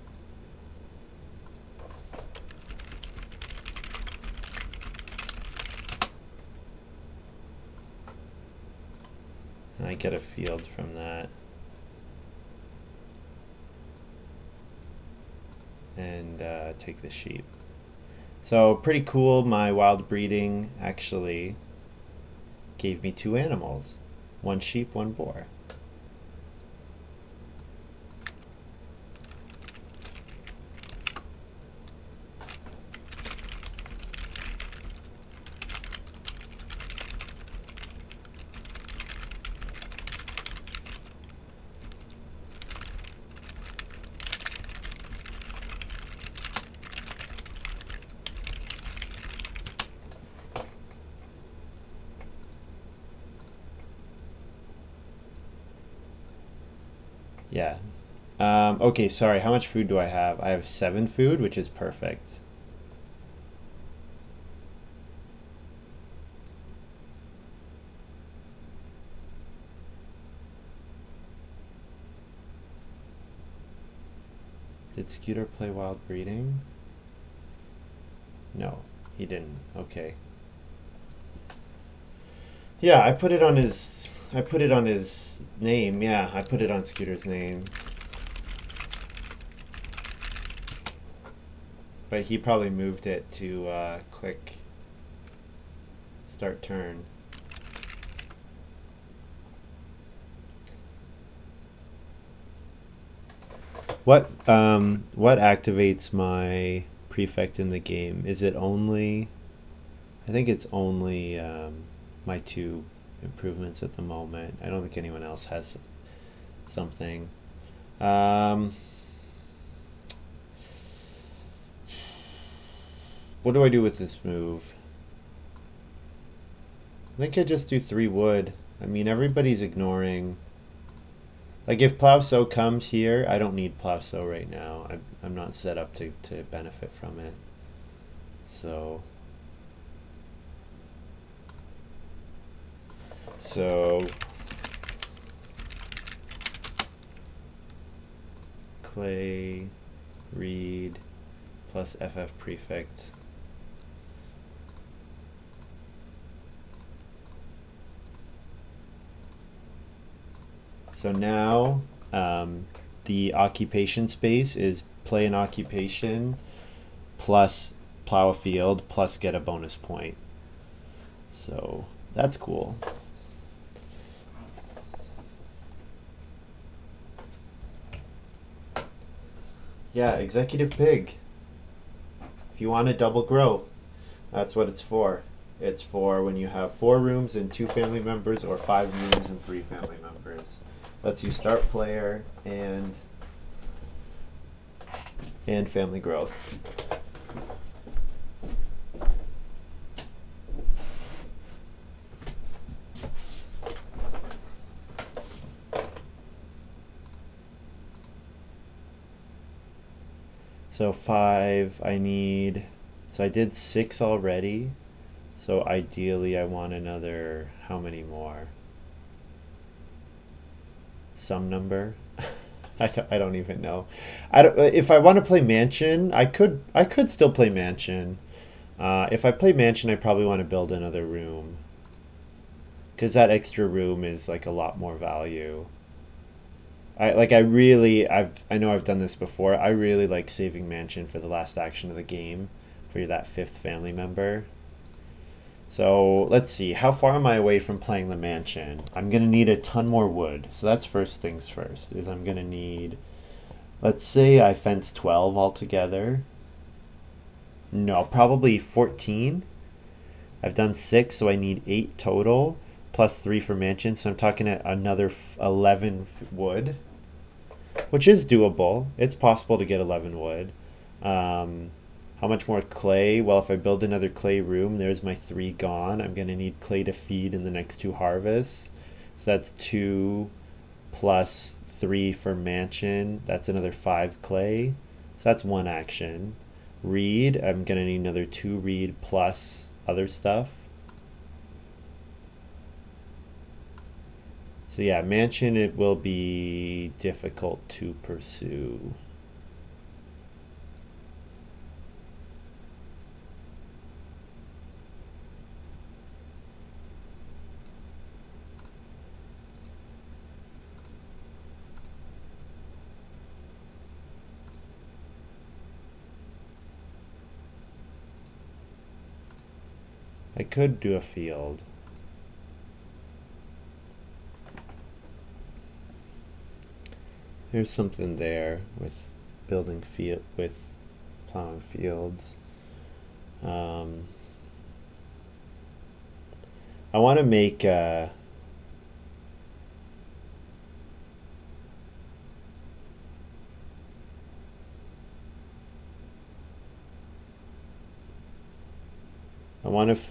And I get a field from that. And take the sheep. So pretty cool. My wild breeding actually gave me 2 animals. 1 sheep, 1 boar. Yeah. Okay, sorry. How much food do I have? I have 7 food, which is perfect. Did Scooter play wild breeding? No, he didn't. Okay. Yeah, I put it on his name. Yeah, I put it on Scooter's name. But he probably moved it to click start turn. What activates my prefect in the game? Is it only, I think it's only my 2 improvements at the moment. I don't think anyone else has something. What do I do with this move? I think I just do 3 wood. I mean, everybody's ignoring. Like, if Plow Sow comes here, I don't need Plow Sow right now. I'm not set up to benefit from it. So clay, read, plus FF prefect. So now the occupation space is play an occupation plus plow a field plus get a bonus point. So that's cool. Yeah, Executive Pig. If you want to double grow, that's what it's for. It's for when you have 4 rooms and 2 family members, or 5 rooms and 3 family members. Lets you start player and family growth. So 5, I need, so I did 6 already. So ideally I want another, how many more? Some number. I don't even know. If I want to play Mansion, I could still play Mansion. If I play Mansion, I probably want to build another room, because that extra room is like a lot more value. I know I've done this before. I really like saving Mansion for the last action of the game for that 5th family member. So let's see, how far am I away from playing the Mansion? I'm gonna need a ton more wood. So that's first things first, is I'm gonna need, let's say I fence 12 altogether. No, probably 14. I've done 6, so I need 8 total, plus 3 for Mansion. So I'm talking at another 11 wood, which is doable. It's possible to get 11 wood. How much more clay? Well, if I build another clay room, there's my 3 gone. I'm going to need clay to feed in the next 2 harvests. So that's 2 plus 3 for Mansion. That's another 5 clay. So that's 1 action. Reed, I'm going to need another 2 reed plus other stuff. So yeah, Mansion, it will be difficult to pursue. I could do a field. There's something there with building field, with plowing fields. I want to make I want to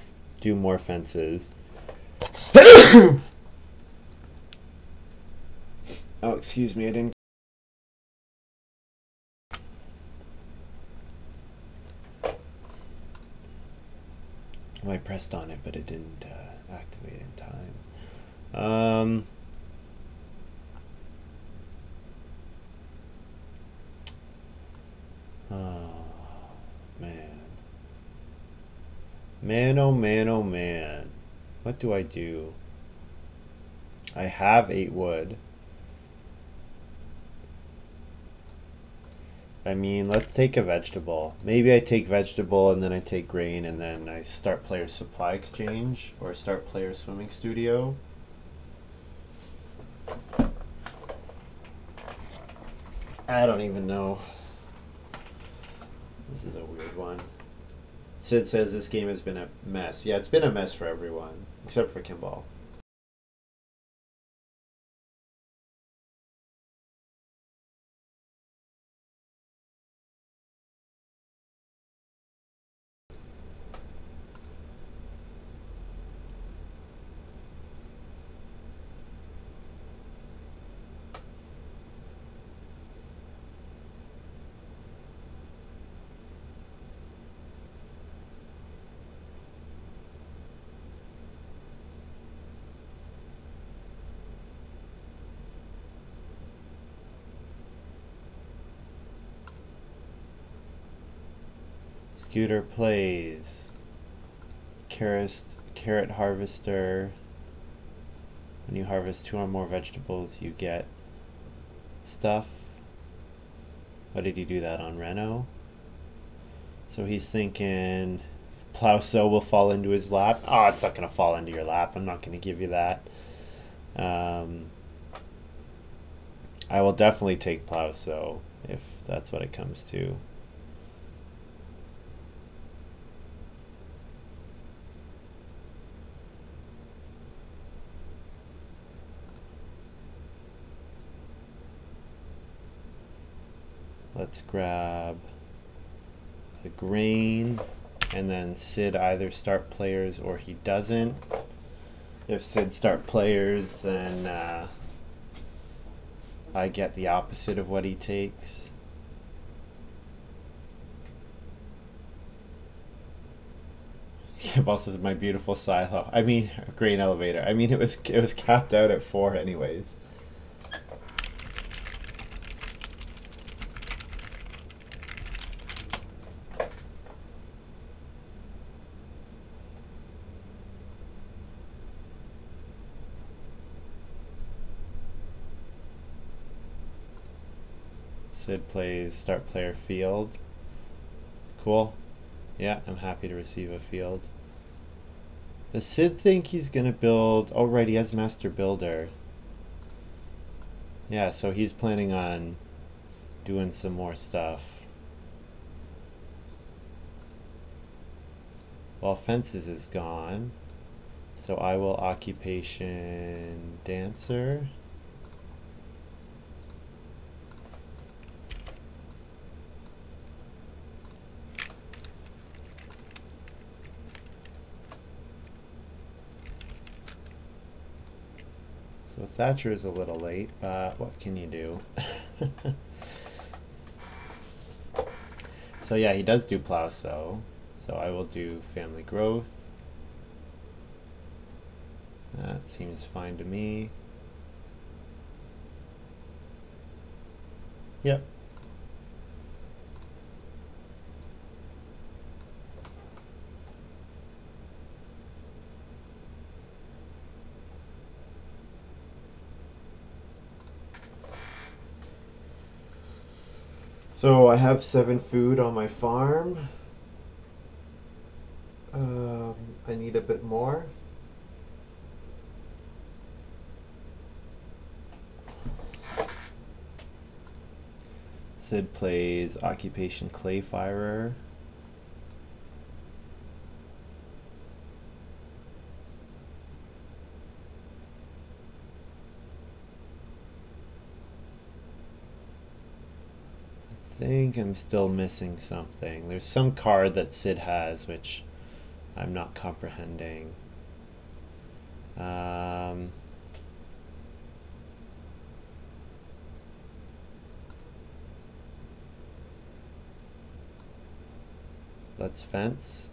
do more fences. Oh, excuse me, I didn't I pressed on it, but it didn't activate in time. Oh, man. Man, oh man, oh man. What do I do? I have 8 wood. I mean, let's take a vegetable. Maybe I take vegetable and then I take grain and then I start player's supply exchange or start player's swimming studio. I don't even know. This is a weird one. Sid says this game has been a mess. Yeah, it's been a mess for everyone, except for Kimball. Scooter plays. Carrot harvester. When you harvest 2 or more vegetables, you get stuff. What did he do that on, Renault? So he's thinking plow sow will fall into his lap. Oh, it's not going to fall into your lap. I'm not going to give you that. I will definitely take plow sow if that's what it comes to. Let's grab the grain, and then Sid either start players or he doesn't. If Sid start players, then I get the opposite of what he takes. Boss is my beautiful silo. I mean, grain elevator. I mean, it was capped out at 4 anyways. Sid plays start player field. Cool. Yeah, I'm happy to receive a field. Does Sid think he's gonna build? Oh, right, he has master builder. Yeah, so he's planning on doing some more stuff. Well, fences is gone, so I will occupation dancer. So Thatcher is a little late, but what can you do? So yeah, he does do plow sow. So I will do family growth. That seems fine to me. Yep. So I have 7 food on my farm. I need a bit more. Sid plays occupation clay firer. I think I'm still missing something. There's some card that Sid has which I'm not comprehending. Let's fence.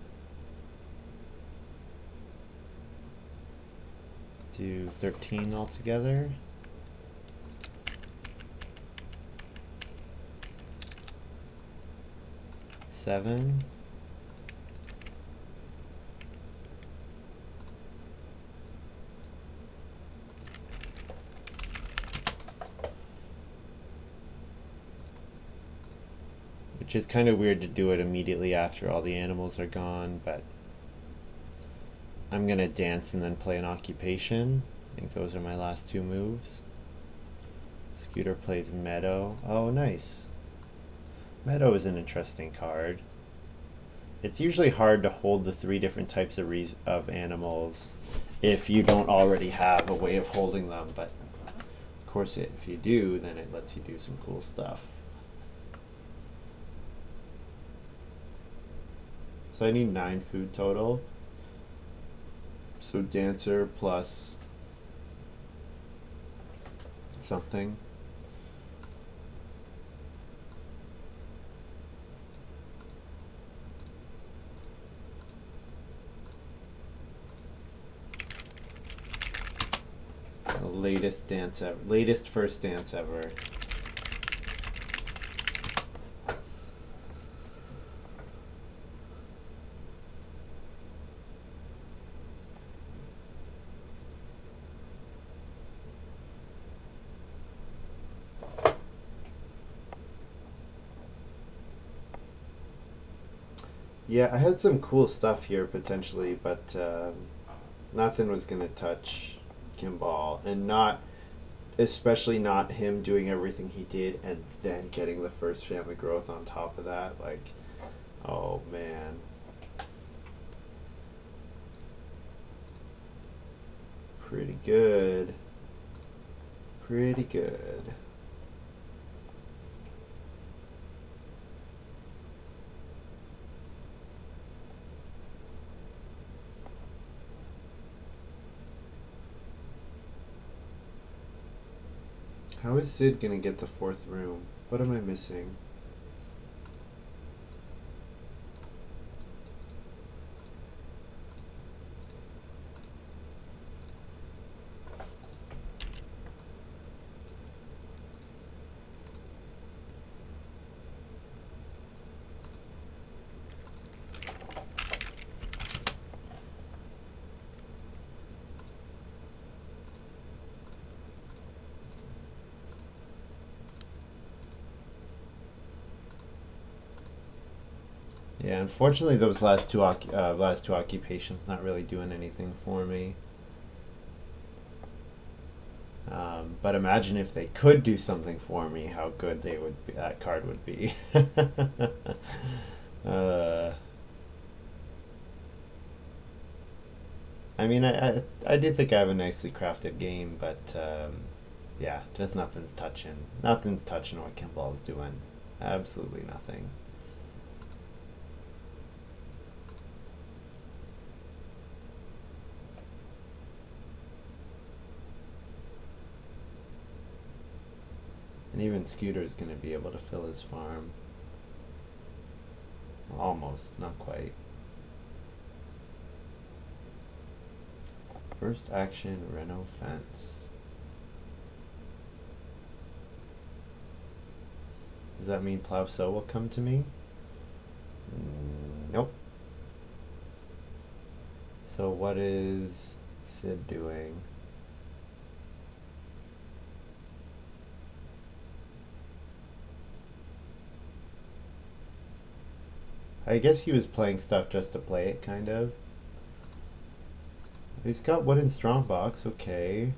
do 13 altogether. Seven. Which is kind of weird to do it immediately after all the animals are gone, but I'm gonna dance and then play an occupation. I think those are my last two moves. Scooter plays Meadow. Oh, nice. Meadow is an interesting card. It's usually hard to hold the three different types of animals if you don't already have a way of holding them, but of course if you do, then it lets you do some cool stuff. So I need 9 food total. So dancer plus something. The latest dance ever, latest first dance ever. Yeah, I had some cool stuff here potentially, but nothing was gonna touch Kimball, and not, especially not him doing everything he did and then getting the first family growth on top of that. Like, oh man. Pretty good. Pretty good. How is Sid gonna get the 4th room? What am I missing? Yeah, unfortunately, those last two occupations not really doing anything for me. But imagine if they could do something for me, how good they would be, that card would be. I mean, I do think I have a nicely crafted game, but yeah, just nothing's touching. Nothing's touching what Kimball's doing. Absolutely nothing. And even Scooter's going to be able to fill his farm. Almost, not quite. First action, Reno fence. Does that mean Plow Sow will come to me? Nope. So what is Sid doing? I guess he was playing stuff just to play it, kind of. He's got Wooden Strongbox, okay.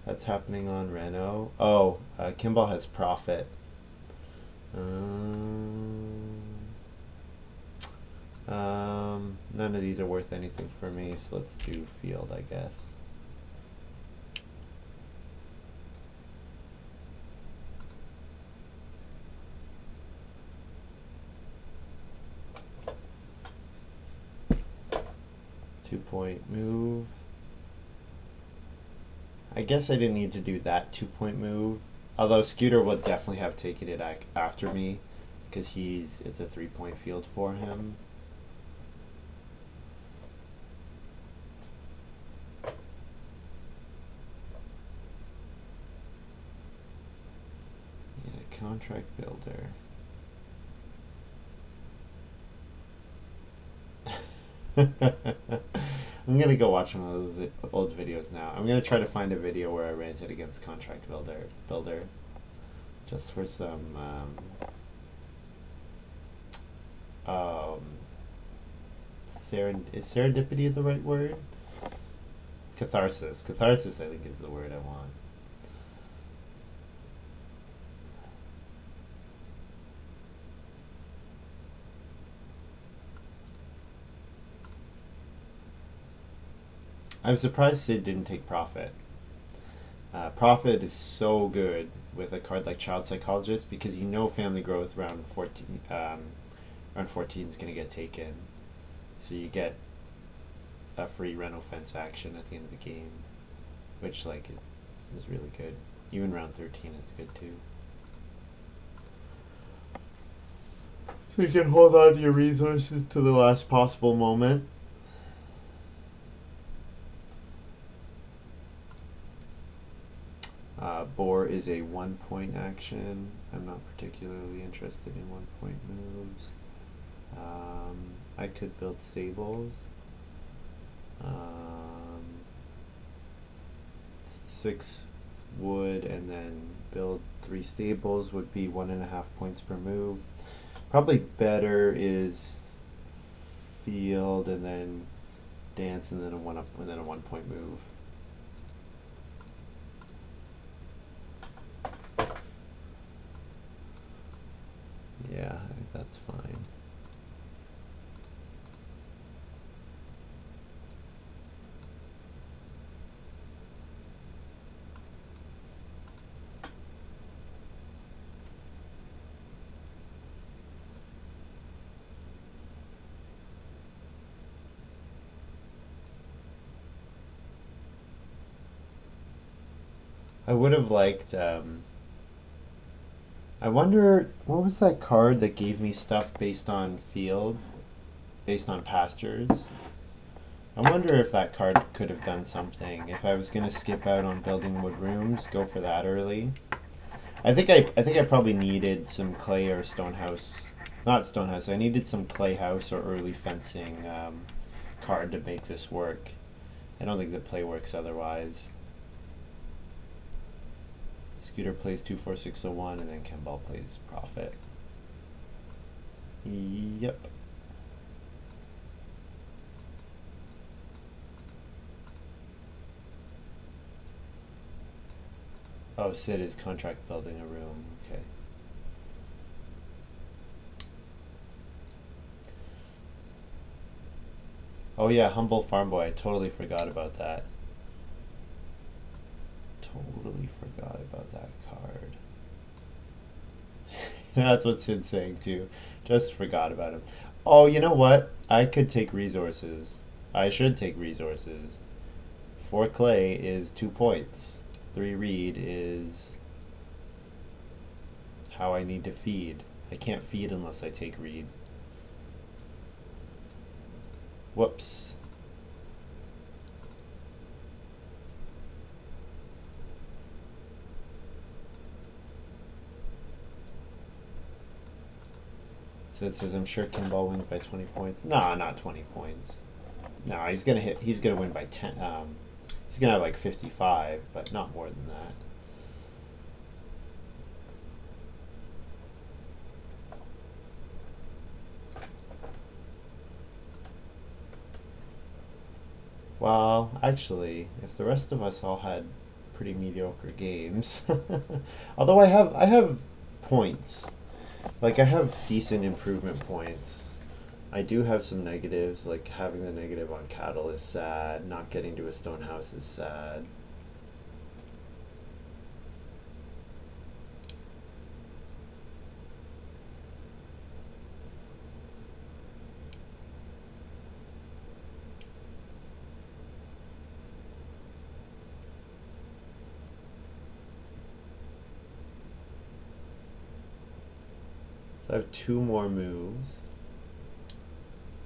That's happening on Reno. Oh, Kimball has Profit. None of these are worth anything for me, so let's do Field, I guess. Two-point move. I guess I didn't need to do that 2-point move. Although Scooter will definitely have taken it after me, because it's a 3-point field for him. Contract builder. I'm gonna go watch one of those old videos now. I'm gonna try to find a video where I ranted against contract builder, just for some is serendipity the right word? Catharsis. Catharsis, I think, is the word I want. I'm surprised Sid didn't take Prophet. Prophet is so good with a card like Child Psychologist because you know Family Growth round 14, round 14 is going to get taken. So you get a free Reno Fence action at the end of the game, which like is really good. Even round 13 it's good too. So you can hold on to your resources to the last possible moment. Boar is a 1-point action. I'm not particularly interested in 1-point moves. I could build stables. 6 wood and then build 3 stables would be 1.5 points per move. Probably better is field and then dance and then a 1-point move. Yeah, I think that's fine. I would have liked, I wonder, what was that card that gave me stuff based on field, based on pastures? I wonder if that card could have done something. If I was going to skip out on building wood rooms, go for that early. I think I probably needed some clay or stone house. Not stone house, I needed some clay house or early fencing card to make this work. I don't think the play works otherwise. Scooter plays 2-4-6-01 and then Kemball plays Prophet. Yep. Oh, Sid is contract building a room. Okay. Oh yeah, Humble Farm Boy. I totally forgot about that. Totally forgot about that card. That's what Sid's saying too. Just forgot about him. Oh, you know what? I could take resources. I should take resources. 4 clay is 2 points. 3 reed is how I need to feed. I can't feed unless I take reed. Whoops. So it says, I'm sure Kimball wins by 20 points. Nah, not 20 points. No, he's gonna win by 10. He's gonna have like 55, but not more than that. Well, actually, if the rest of us all had pretty mediocre games, although I have points. Like, I have decent improvement points. I do have some negatives, like having the negative on cattle is sad, not getting to a stone house is sad. So I have 2 more moves.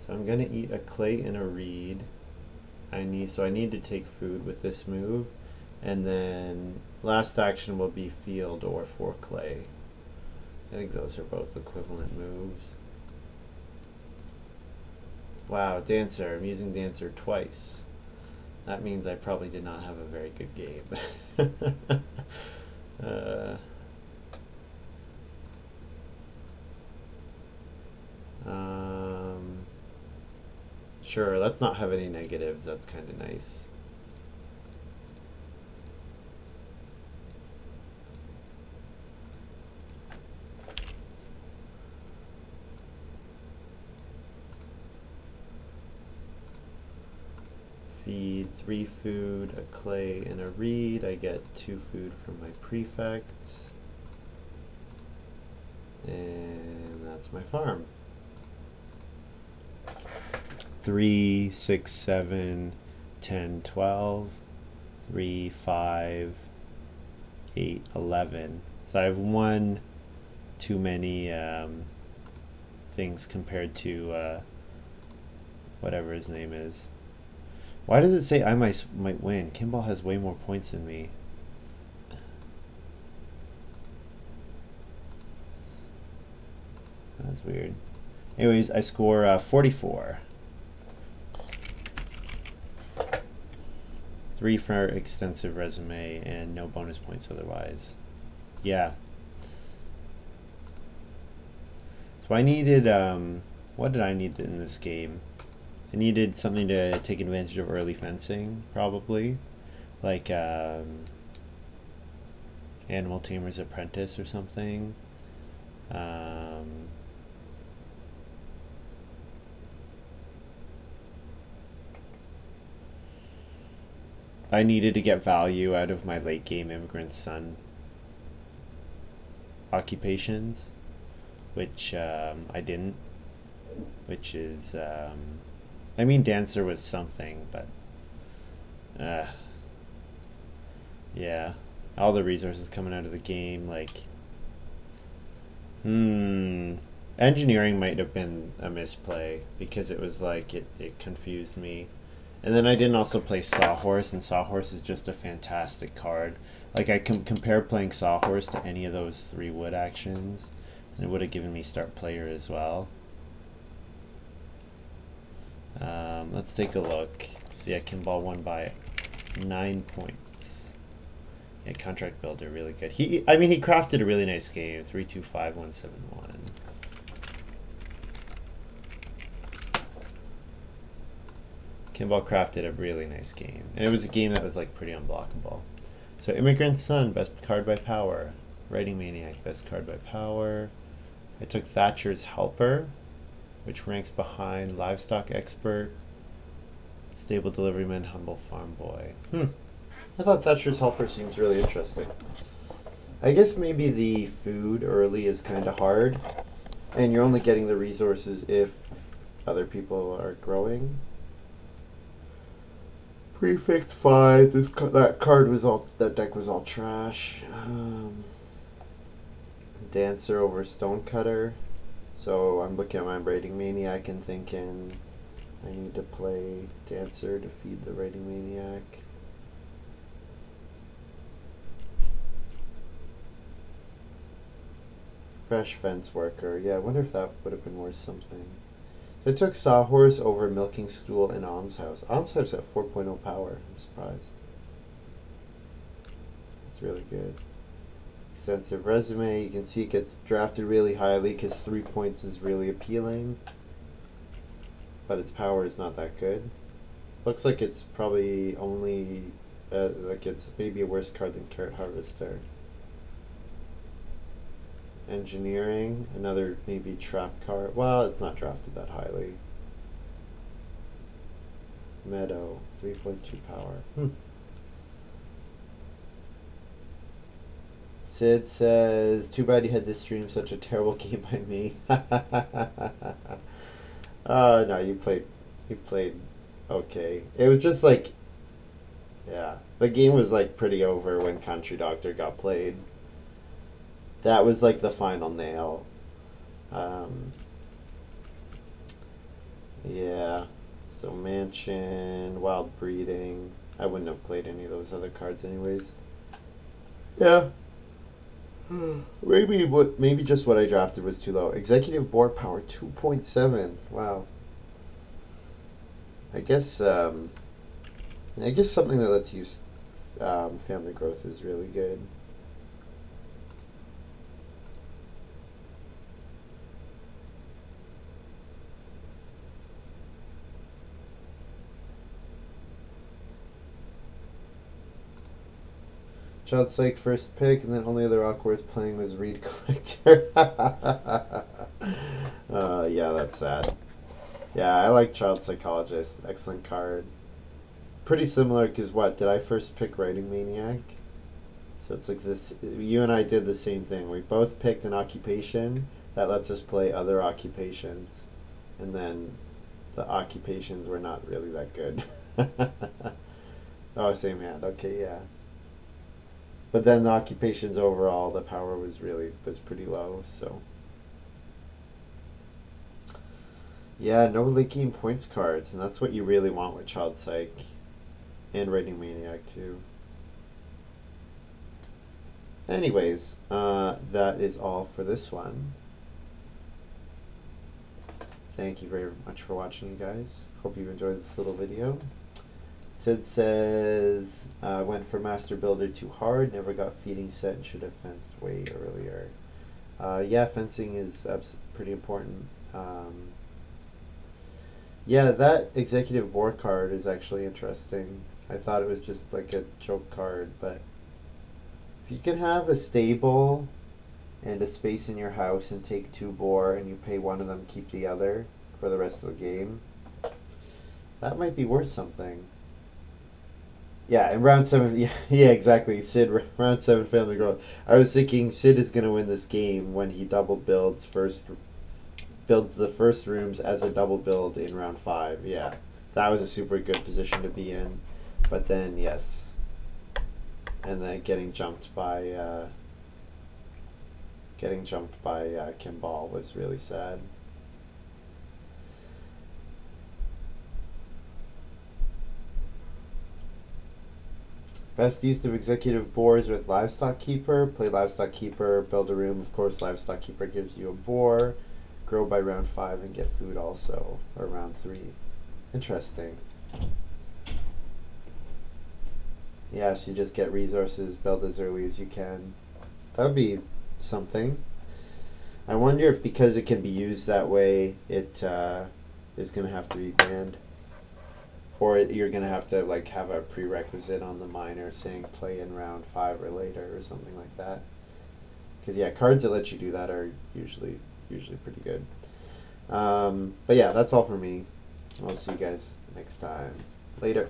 So I'm gonna eat a clay and a reed. I need to take food with this move, and then last action will be field or 4 clay. I think those are both equivalent moves. Wow, Dancer. I'm using Dancer twice. That means I probably did not have a very good game. Sure, let's not have any negatives. That's kind of nice. Feed 3 food, a clay, and a reed. I get 2 food from my prefect. And that's my farm. 3, 6, 7, 10, 12, 3, 5, 8, 11. So I have 1 too many things compared to whatever his name is. Why does it say I might win? Kimball has way more points than me. That's weird. Anyways, I score 44. 3 for extensive resume and no bonus points otherwise. Yeah. So I needed, what did I need in this game? I needed something to take advantage of early fencing, probably. Like Animal Tamer's Apprentice or something. I needed to get value out of my late game Immigrant Son occupations, which I didn't, which is, I mean, Dancer was something, but yeah, all the resources coming out of the game, like, engineering might have been a misplay because it was like, it confused me. And then I didn't also play Sawhorse, and Sawhorse is just a fantastic card. Like, I can compare playing Sawhorse to any of those 3 wood actions, and it would have given me start player as well. Let's take a look. So yeah, Kimball won by 9 points. Yeah, Contract Builder, really good. I mean, he crafted a really nice game. 3-2-5-1-7-1. Kimball crafted a really nice game. And it was a game that was like pretty unblockable. So Immigrant Son, best card by power. Writing Maniac, best card by power. I took Thatcher's Helper, which ranks behind Livestock Expert, Stable Deliveryman, Humble Farm Boy. I thought Thatcher's Helper seems really interesting. I guess maybe the food early is kind of hard, and you're only getting the resources if other people are growing. Prefect 5. That deck was all trash. Dancer over Stonecutter. So I'm looking at my Writing Maniac and thinking I need to play Dancer to feed the Writing Maniac. Fresh Fence Worker. Yeah, I wonder if that would have been worth something. I took Sawhorse over Milking Stool and Almshouse. Almshouse at 4.0 power. I'm surprised. That's really good. Extensive resume. You can see it gets drafted really highly because 3 points is really appealing. But its power is not that good. Looks like it's probably only, like it's maybe a worse card than Carrot Harvester. Engineering, another maybe trap card. Well, it's not drafted that highly. Meadow, 3.2 power. Sid says, too bad you had to stream such a terrible game by me. No, you played okay. It was just like, yeah, the game was like pretty over when Country Doctor got played. That was like the final nail. Yeah, so Mansion, Wild Breeding. I wouldn't have played any of those other cards anyways. Yeah. Maybe just what I drafted was too low. Executive board power 2.7. Wow. I guess something that lets you family growth is really good. Child's like first pick, and then only other rock worth playing was Reed Collector. Yeah, that's sad. Yeah, I like Child Psychologist. Excellent card. Pretty similar, because what? Did I first pick Writing Maniac? So it's like this. You and I did the same thing. We both picked an occupation that lets us play other occupations. And then the occupations were not really that good. Oh, same hand. Okay, yeah. But then the occupations overall, the power was pretty low, so. Yeah, no late game points cards, and that's what you really want with Child Psych and Writing Maniac too. Anyways, that is all for this one. Thank you very much for watching, you guys. Hope you enjoyed this little video. Sid says, went for Master Builder too hard, never got feeding set and should have fenced way earlier. Yeah, fencing is pretty important. Yeah, that executive board card is actually interesting. I thought it was just like a joke card, but if you can have a stable and a space in your house and take 2 boar and you pay one of them, keep the other for the rest of the game, that might be worth something. Yeah, in round 7, yeah, exactly. Sid, round 7 family growth. I was thinking Sid is going to win this game when he builds the first rooms as a double build in round 5. Yeah, that was a super good position to be in. But then, yes, and then getting jumped by Kimball was really sad. Best use of executive boars with Livestock Keeper. Play Livestock Keeper, build a room. Of course, Livestock Keeper gives you a boar. Grow by round 5 and get food also, or round 3. Interesting. Yeah, so you just get resources, build as early as you can. That would be something. I wonder if because it can be used that way, it is going to have to be banned. Or you're going to have to like have a prerequisite on the miner saying play in round 5 or later or something like that. Because yeah, cards that let you do that are usually pretty good. But yeah, that's all for me. I'll see you guys next time. Later.